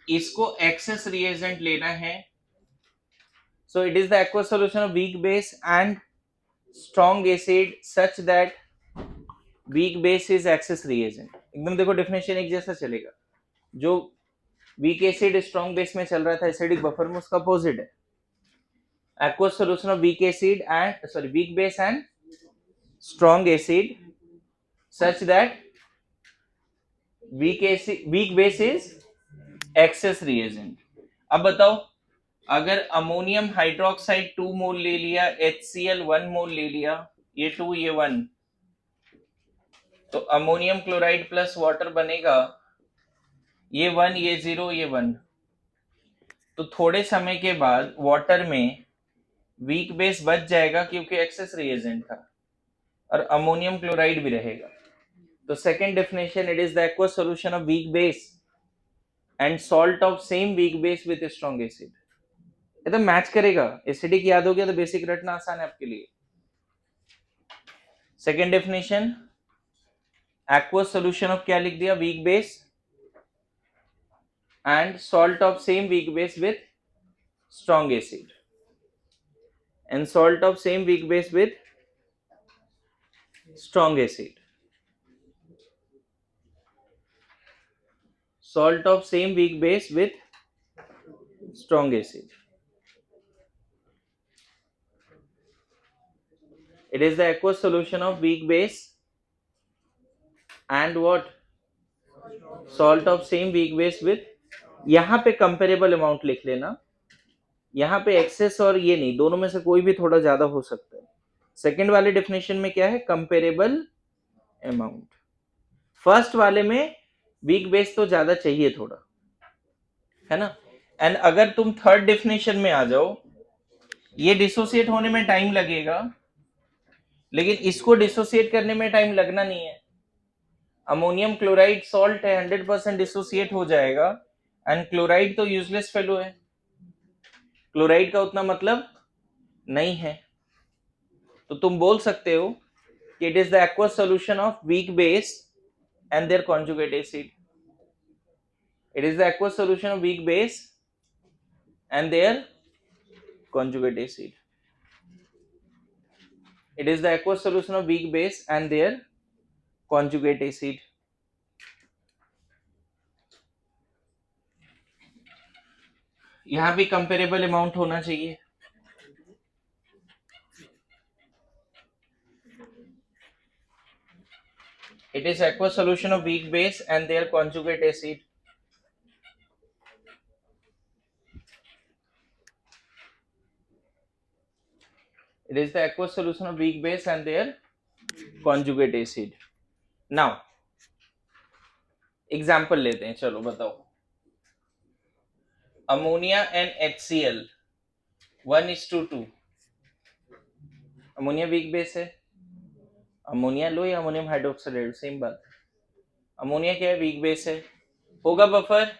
इसको एक्सेस रिएजेंट लेना है। So it is the aqueous solution of weak base and strong acid such that weak base is access reagent. एकदम देखो डेफिनेशन एक जैसा चलेगा। जो वीक एसिड स्ट्रॉन्ग बेस में चल रहा था एसिडिक बफर में, उसका अपोजिट है aqueous solution of weak acid and weak base and strong acid such that weak base is excess reagent। अब बताओ, अगर अमोनियम हाइड्रोक्साइड 2 मोल ले लिया, HCl 1 मोल ले लिया, ये 2 ये 1, तो अमोनियम क्लोराइड प्लस वाटर बनेगा, ये 1 ये 0 ये 1। तो थोड़े समय के बाद वाटर में वीक बेस बच जाएगा क्योंकि एक्सेस रिएजेंट था, और अमोनियम क्लोराइड भी रहेगा। तो second definition, it is the aqueous solution of weak base and salt of same weak base with strong acid. ये तो मैच करेगा। एसिडिक याद हो गया तो बेसिक रटना आसान है आपके लिए। Second definition, aqueous solution of क्या लिख दिया? Week base and salt of same weak base with strong acid, and salt of same weak base with strong acid, salt of same weak base with strong acid। It is the aqueous solution of weak base and what? Salt of same weak base with, यहाँ पे comparable amount लिख लेना, यहाँ पे access और ये नहीं, दोनों में से कोई भी थोड़ा ज्यादा हो सकता है। सेकेंड वाले डेफिनेशन में क्या है? Comparable amount. फर्स्ट वाले में वीक बेस तो ज्यादा चाहिए थोड़ा, है ना। एंड अगर तुम थर्ड डेफिनेशन में आ जाओ, ये डिसोसिएट होने में टाइम लगेगा, लेकिन इसको डिसोसिएट करने में टाइम लगना नहीं है। अमोनियम क्लोराइड सॉल्ट है, 100% डिसोसिएट हो जाएगा, एंड क्लोराइड तो यूजलेस फेलो है, क्लोराइड का उतना मतलब नहीं है। तो तुम बोल सकते हो कि it is the aqueous solution of weak base and their conjugate acid. It is the aqueous solution of weak base and their conjugate acid। It is the aqueous solution of weak base and their conjugate acid। यहां भी comparable amount होना चाहिए। It is aqueous solution of weak base and their conjugate acid। It is the aqueous solution of weak base and their conjugate acid। Now example लेते हैं, चलो बताओ। Ammonia and HCl 1:2। Ammonia weak base है, ammonia लो या ammonium hydroxide same बात। Ammonia क्या है? Weak base है, होगा buffer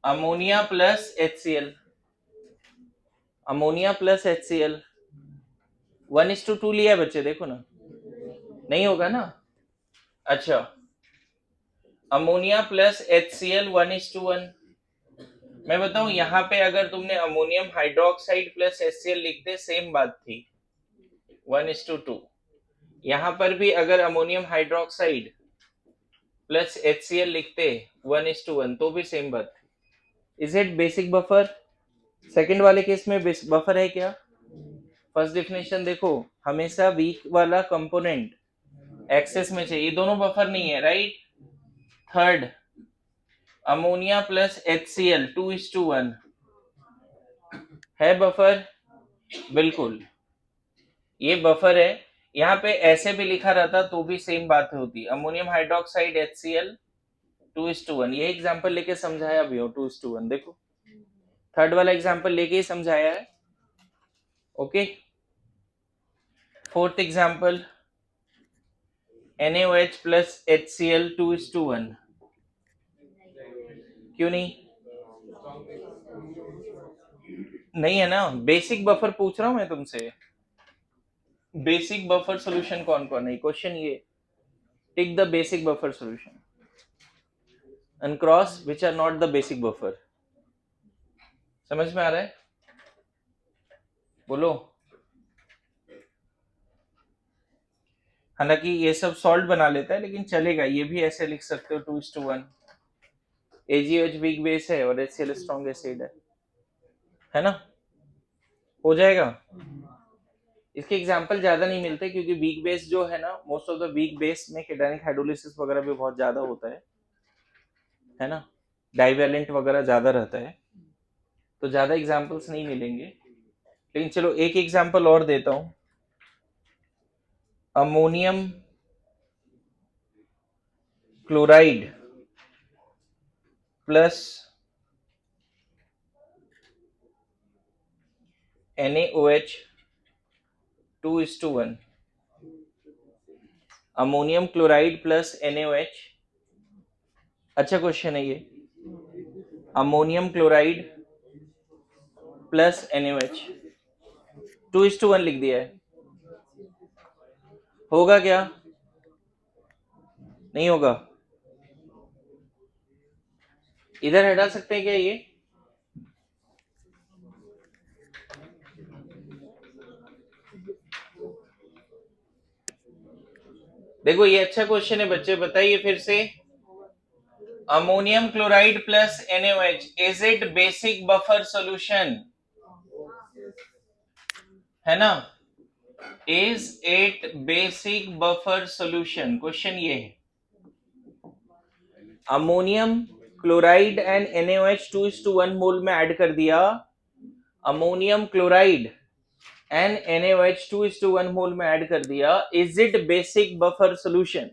ammonia plus HCl, ammonia plus HCl 1:2 लिया है बच्चे, देखो ना, नहीं होगा ना। अच्छा, अमोनिया प्लस HCl 1:1। मैं बताऊं, यहां पे अगर तुमने अमोनियम हाइड्रोक्साइड प्लस HCl लिखते सेम बात थी, 1:2। यहां पर भी अगर अमोनियम हाइड्रोक्साइड प्लस HCl लिखते 1:1 तो भी सेम बात थी। Is it basic buffer? Second वाले केस में बफर है क्या? फर्स्ट डेफिनेशन देखो, हमेशा वीक वाला कंपोनेंट एक्सेस में चाहिए, दोनों बफर नहीं है, right? Third, ammonia plus HCl 2:1 है बफर? बिल्कुल, ये बफर है। यहाँ पे ऐसे भी लिखा रहता तो भी सेम बात होती, अमोनियम हाइड्रोक्साइड HCl 2:1। ये एग्जाम्पल लेके समझाया भी हो, 2:1 देखो, थर्ड वाला एग्जाम्पल लेके ही समझाया है। Okay, fourth example, NaOH plus HCl 2:1, क्यों नहीं? नहीं है ना, बेसिक बफर पूछ रहा हूं मैं तुमसे, बेसिक बफर सॉल्यूशन कौन कौन है, क्वेश्चन ये, tick the basic buffer solution and cross which are not the basic buffer। समझ में आ रहा है? बोलो। हालांकि ये सब सॉल्ट बना लेता है, लेकिन चलेगा, ये भी ऐसे लिख सकते हो 2:1। AgOH वीक बेस है और HCl स्ट्रॉन्ग एसिड है ना, हो जाएगा। इसके एग्जांपल ज्यादा नहीं मिलते क्योंकि वीक बेस जो है ना, most of the weak base में केटायनिक हाइड्रोलिसिस वगैरह भी बहुत ज्यादा होता है ना, डाइवैलेंट वगैरह ज्यादा रहता है, तो ज्यादा एग्जांपल्स नहीं मिलेंगे। लेकिन चलो एक एग्जांपल और देता हूं, ammonium chloride plus NaOH 2:1, ammonium chloride plus NaOH, अच्छा क्वेश्चन है ये, अमोनियम क्लोराइड प्लस NaOH 2:1 लिख दिया है, होगा क्या? नहीं होगा? इधर हटा सकते हैं क्या ये? देखो ये अच्छा क्वेश्चन है बच्चे, बताइए फिर से, ammonium chloride plus NaOH, is it basic buffer solution? है ना, is it basic buffer solution, question ये है। अमोनियम क्लोराइड एंड NaOH 2:1 मोल में ऐड कर दिया, अमोनियम क्लोराइड एंड NaOH 2:1 मोल में ऐड कर दिया, is it basic buffer solution?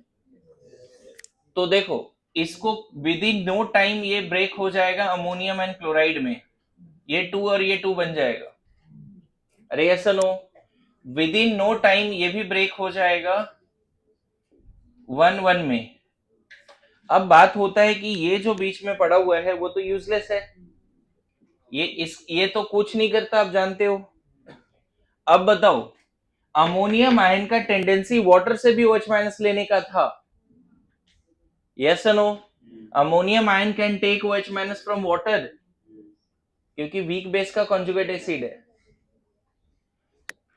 तो देखो, इसको विद इन नो टाइम ये ब्रेक हो जाएगा अमोनियम एंड क्लोराइड में, ये 2 और ये 2 बन जाएगा, अरे ऐसा no, within no time ये भी ब्रेक हो जाएगा 1:1 में। अब बात होता है कि ये जो बीच में पड़ा हुआ है वो तो यूजलेस है, ये तो कुछ नहीं करता, आप जानते हो। अब बताओ, अमोनियम आयन का टेंडेंसी वाटर से भी OH माइनस लेने का था, yes no, ammonium ion can take OH minus from water, क्योंकि वीक बेस का कॉन्जुगेट एसिड है,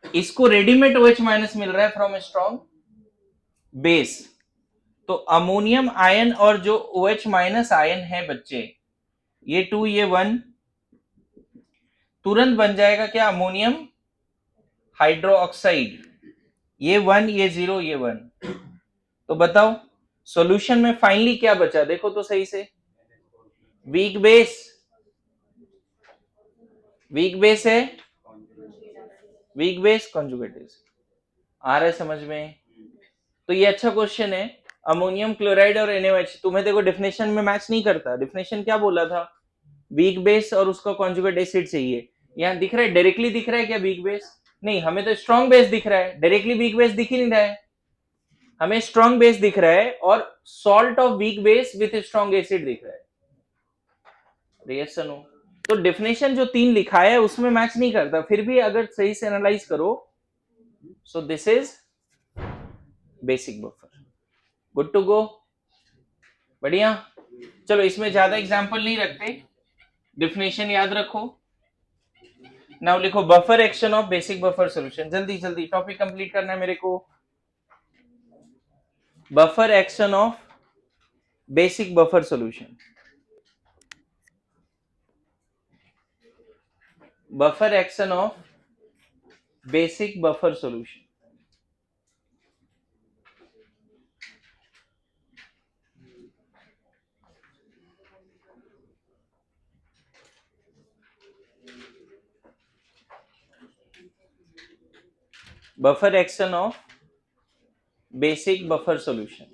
इसको रेडीमेड OH माइनस मिल रहा है फ्रॉम स्ट्रॉन्ग बेस। तो अमोनियम आयन और जो OH माइनस आयन है बच्चे, ये 2 ये 1, तुरंत बन जाएगा क्या, अमोनियम हाइड्रोक्साइड, ये 1 ये 0 ये 1। तो बताओ सॉल्यूशन में फाइनली क्या बचा, देखो तो सही से, वीक बेस, वीक बेस है, वीक बेस कॉन्जुगेट एसिड, आ रहा है समझ में? तो ये अच्छा क्वेश्चन है। अमोनियम क्लोराइड और NaOH, तुम्हें देखो डेफिनेशन में मैच नहीं करता, डेफिनेशन क्या बोला था, वीक बेस और उसका कॉन्जुगेट एसिड चाहिए, यहाँ दिख रहा है, डायरेक्टली दिख रहा है क्या वीक बेस? नहीं, हमें तो स्ट्रॉन्ग बेस दिख रहा है, डायरेक्टली वीक बेस दिख ही नहीं रहा है, हमें स्ट्रॉन्ग बेस दिख रहा है और salt of weak base with strong acid दिख रहा है, रिएक्शन हो। तो डेफिनेशन जो 3 लिखा है उसमें मैच नहीं करता, फिर भी अगर सही से एनालाइज करो, so this is basic buffer, good to go, बढ़िया। चलो इसमें ज्यादा एग्जांपल नहीं रखते, डेफिनेशन याद रखो। नाउ लिखो buffer action of basic buffer solution, जल्दी जल्दी टॉपिक कंप्लीट करना है मेरे को। Buffer action of basic buffer solution, buffer action of basic buffer solution. Buffer action of basic buffer solution.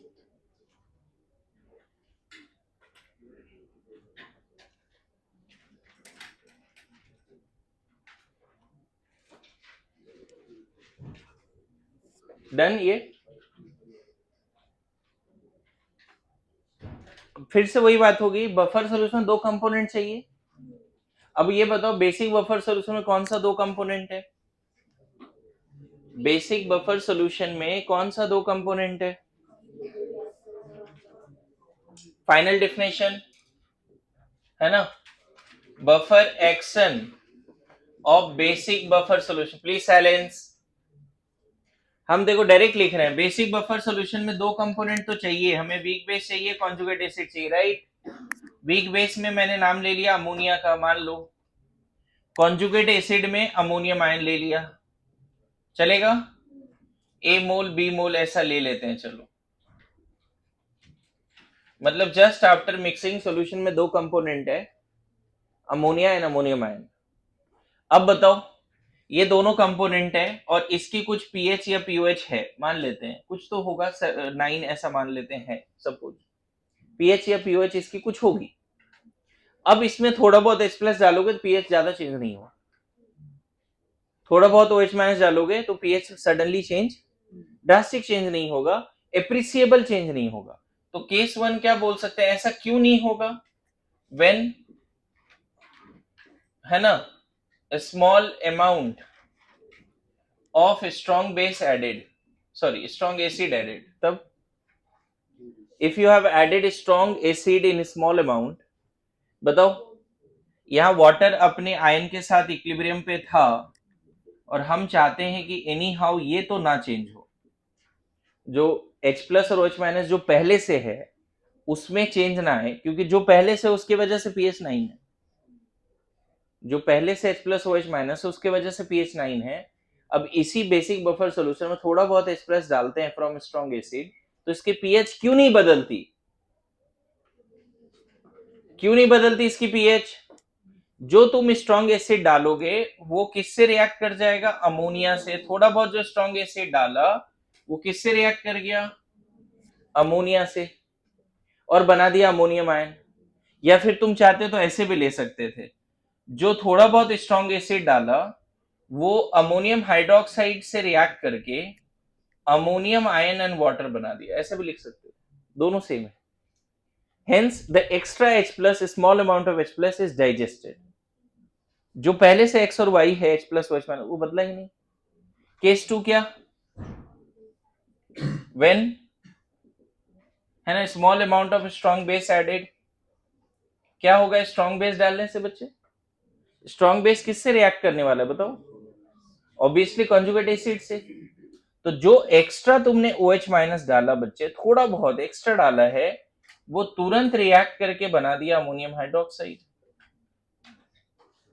Done. ये फिर से वही बात होगी, बफर सॉल्यूशन दो कंपोनेंट चाहिए। अब ये बताओ बेसिक बफर सॉल्यूशन में कौन सा दो कंपोनेंट है? बेसिक बफर सॉल्यूशन में कौन सा दो कंपोनेंट है? फाइनल डेफिनेशन है ना, buffer action of basic buffer solution. Please silence. हम देखो डायरेक्ट लिख रहे हैं, बेसिक बफर सॉल्यूशन में दो कंपोनेंट तो चाहिए हमें, वीक बेस चाहिए, कॉन्जुगेट एसिड चाहिए, राइट। वीक बेस में मैंने नाम ले लिया अमोनिया का, मान लो। कॉन्जुगेट एसिड में अमोनियम आयन ले लिया, चलेगा। ए मोल बी मोल ऐसा ले लेते हैं, चलो। मतलब जस्ट आफ्टर मिक्सिंग सॉल्यूशन में दो कंपोनेंट है, अमोनिया एंड अमोनियम आयन। अब बताओ, ये दोनों कंपोनेंट है और इसकी कुछ पीएच या पीओएच है, मान लेते हैं कुछ तो होगा, 9 ऐसा मान लेते हैं सपोज। पीएच या पीओएच इसकी कुछ होगी। अब इसमें थोड़ा बहुत H प्लस डालोगे तो पीएच ज्यादा चेंज नहीं होगा, थोड़ा बहुत OH माइनस डालोगे तो pH suddenly change, drastic change नहीं होगा, एप्रिसिएबल चेंज नहीं होगा। तो केस 1 क्या बोल सकते हैं, ऐसा क्यों नहीं होगा? व्हेन, है ना, small amount of strong base added, sorry strong acid added, तब if you have added strong acid in small amount. बताओ, यहां वाटर अपने आयन के साथ इक्विलिब्रियम पे था और हम चाहते हैं कि एनी हाउ ये तो ना चेंज हो, जो H प्लस और OH माइनस जो पहले से है उसमें चेंज ना है, क्योंकि जो पहले से उसकी वजह से pH 9 है, जो पहले से H प्लस OH माइनस है उसके वजह से pH 9 है। अब इसी बेसिक बफर सॉल्यूशन में थोड़ा बहुत H प्लस डालते हैं फ्रॉम स्ट्रॉन्ग एसिड, तो इसकी pH क्यों नहीं बदलती? क्यों नहीं बदलती इसकी pH? जो तुम स्ट्रॉन्ग एसिड डालोगे वो किससे रिएक्ट कर जाएगा? अमोनिया से। थोड़ा बहुत जो स्ट्रॉन्ग एसिड डाला वो किससे रिएक्ट कर गया? अमोनिया से, और बना दिया अमोनियम आयन। या फिर तुम चाहते तो ऐसे भी ले सकते थे, जो थोड़ा बहुत स्ट्रॉन्ग एसिड डाला वो अमोनियम हाइड्रोक्साइड से रिएक्ट करके अमोनियम आयन एंड वाटर बना दिया, ऐसे भी लिख सकते हो, दोनों सेम है। Hence the extra H plus, small amount of H plus is digested। जो पहले से X और Y है H plus OH माइनस वो बदला ही नहीं। केस 2 क्या, when, है ना, small amount of strong base added. क्या होगा स्ट्रॉन्ग बेस डालने से बच्चे? स्ट्रॉन्ग बेस किससे रिएक्ट करने वाला है बताओ? ऑब्वियसली कॉन्जुगेट एसिड से। तो जो एक्स्ट्रा तुमने OH माइनस डाला बच्चे, थोड़ा बहुत एक्स्ट्रा डाला है, वो तुरंत रिएक्ट करके बना दिया अमोनियम हाइड्रोक्साइड।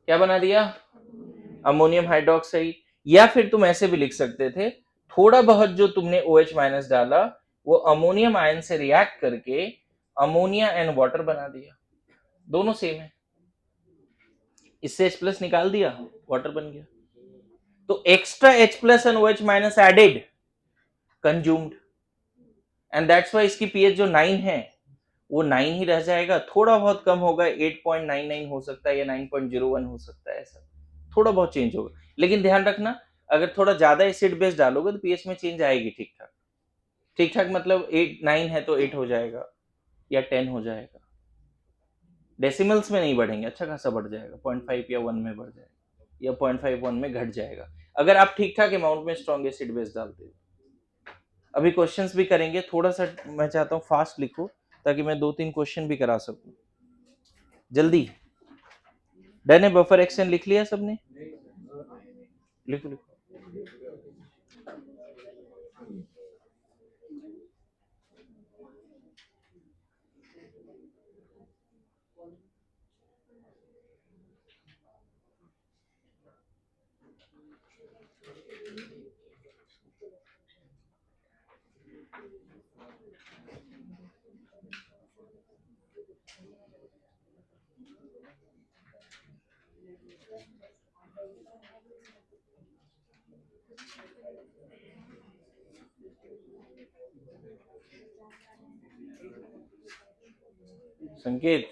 क्या बना दिया? Ammonium hydroxide. या फिर तुम ऐसे भी लिख सकते थे, थोड़ा बहुत जो तुमने OH माइनस डाला वो अमोनियम आयन से रिएक्ट करके अमोनिया एंड वाटर बना दिया, दोनों सेम है। इससे H प्लस निकाल दिया, वाटर बन गया। तो extra H plus and OH minus added, consumed, and that's why इसकी पीएच जो 9 है वो 9 ही रह जाएगा, थोड़ा बहुत कम होगा, 8.99 हो सकता है या 9.01 हो सकता है, ऐसा थोड़ा बहुत चेंज होगा। लेकिन ध्यान रखना, अगर थोड़ा ज्यादा एसिड बेस डालोगे तो पीएच में चेंज आएगी, ठीक ठाक। ठीक ठाक मतलब 8 9 है तो 8 हो जाएगा या 10 हो जाएगा, डेसिमल्स में नहीं बढ़ेंगे, अच्छा खासा बढ़ जाएगा, 0.5 या 1 में बढ़ जाएगा, या 0.5 1 में घट जाएगा, अगर आप ठीक ठाक अमाउंट में स्ट्रॉन्ग एसिड बेस डालते हो। अभी क्वेश्चंस भी करेंगे, थोड़ा सा मैं चाहता हूँ फास्ट लिखो ताकि मैं 2-3 क्वेश्चन भी करा सकूं जल्दी। डन है? बफर एक्शन लिख लिया सबने? लिखो लिखो। संकेत,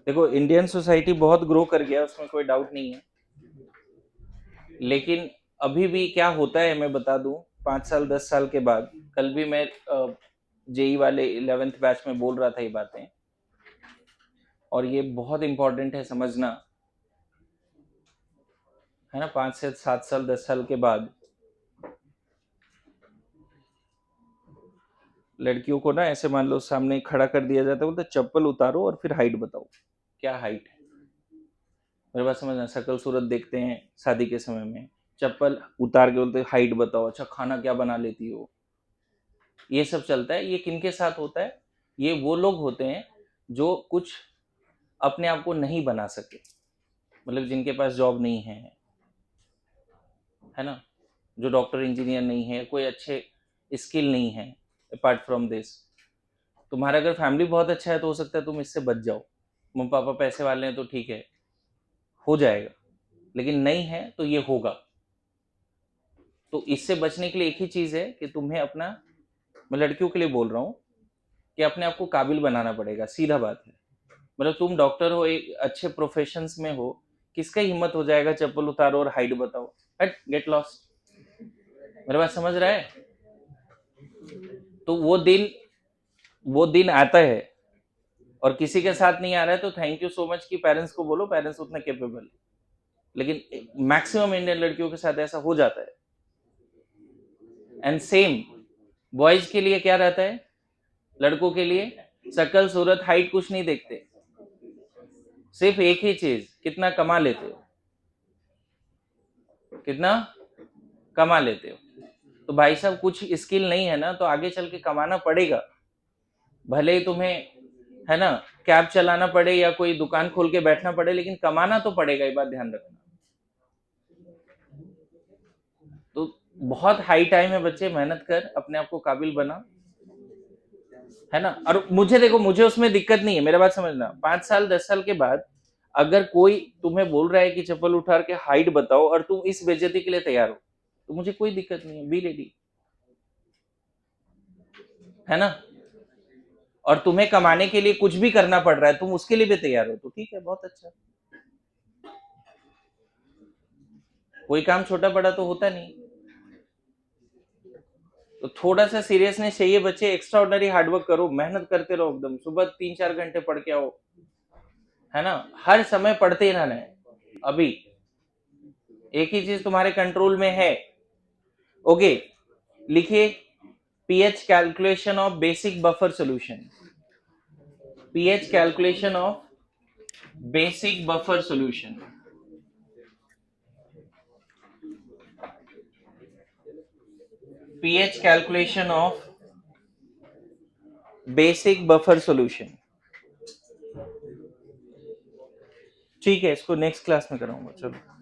देखो इंडियन सोसाइटी बहुत ग्रो कर गया, उसमें कोई डाउट नहीं है, लेकिन अभी भी क्या होता है मैं बता दूं, 5 साल 10 साल के बाद, कल भी मैं जेई वाले 11th बैच में बोल रहा था ये बातें, और ये बहुत इंपॉर्टेंट है समझना, है ना। 5 से 7 साल 10 साल के बाद लड़कियों को ना ऐसे मान लो सामने खड़ा कर दिया जाता है, बोलते चप्पल उतारो और फिर हाइट बताओ, क्या हाइट है। मेरे बात समझना, शकल सूरत देखते हैं शादी के समय में, चप्पल उतार के बोलते हाइट बताओ, अच्छा खाना क्या बना लेती हो, ये सब चलता है। ये किनके साथ होता है? ये वो लोग होते हैं जो कुछ अपने आप को नहीं बना सके, मतलब जिनके पास जॉब नहीं है ना, जो डॉक्टर इंजीनियर नहीं है, कोई अच्छे स्किल नहीं है अपार्ट फ्रॉम दिस। तुम्हारा अगर फैमिली बहुत अच्छा है तो हो सकता है तुम इससे बच जाओ, मम्मी पापा पैसे वाले हैं तो ठीक है, हो जाएगा, लेकिन नहीं है तो ये होगा। तो इससे बचने के लिए एक ही चीज है कि तुम्हें अपना, मैं लड़कियों के लिए बोल रहा हूँ, कि अपने आप को काबिल बनाना पड़ेगा, सीधा बात है। मतलब तुम डॉक्टर हो, एक अच्छे प्रोफेशंस में हो, किसका हिम्मत हो जाएगा चप्पल उतारो और हाइट बताओ, हट गेट लॉस्ट। मेरे बात समझ रहा है? तो वो दिन आता है, और किसी के साथ नहीं आ रहा है तो थैंक यू सो मच कि पेरेंट्स को बोलो, पेरेंट्स उतने कैपेबल, लेकिन मैक्सिमम इंडियन लड़कियों के साथ ऐसा हो जाता है। एंड सेम बॉयज के लिए क्या रहता है, लड़कों के लिए शकल सूरत हाइट कुछ नहीं देखते, सिर्फ एक ही चीज, कितना कमा लेते हो, कितना कमा लेते हो। तो भाई साहब कुछ स्किल नहीं है ना, तो आगे चल के कमाना पड़ेगा, भले ही तुम्हें, है ना, कैब चलाना पड़े या कोई दुकान खोल के बैठना पड़े, लेकिन कमाना तो पड़ेगा, ये बात ध्यान रखना। तो बहुत हाई टाइम है बच्चे, मेहनत कर, अपने आप को काबिल बना, है ना। और मुझे देखो, मुझे उसमें दिक्कत नहीं है, मेरा बात समझना, 5 साल 10 साल के बाद अगर कोई तुम्हें बोल रहा है कि चप्पल उठा के हाइट बताओ और तुम इस बेइज्जती के लिए तैयार हो, तो मुझे कोई दिक्कत नहीं है, बी रेडी, है ना। और तुम्हें कमाने के लिए कुछ भी करना पड़ रहा है, तुम उसके लिए भी तैयार हो, तो ठीक है, बहुत अच्छा। कोई काम छोटा बड़ा तो होता नहीं, तो थोड़ा सा सीरियसनेस चाहिए बच्चे, एक्स्ट्रा ऑर्डनरी हार्डवर्क करो, मेहनत करते रहो एकदम, सुबह 3-4 घंटे पढ़ के आओ, है ना, हर समय पढ़ते ही रहना है। अभी एक ही चीज तुम्हारे कंट्रोल में है, ओके, लिखिए, pH calculation of basic buffer solution, pH calculation of basic buffer solution, pH calculation of basic buffer solution. ठीक है, इसको नेक्स्ट क्लास में कराऊंगा, चलो।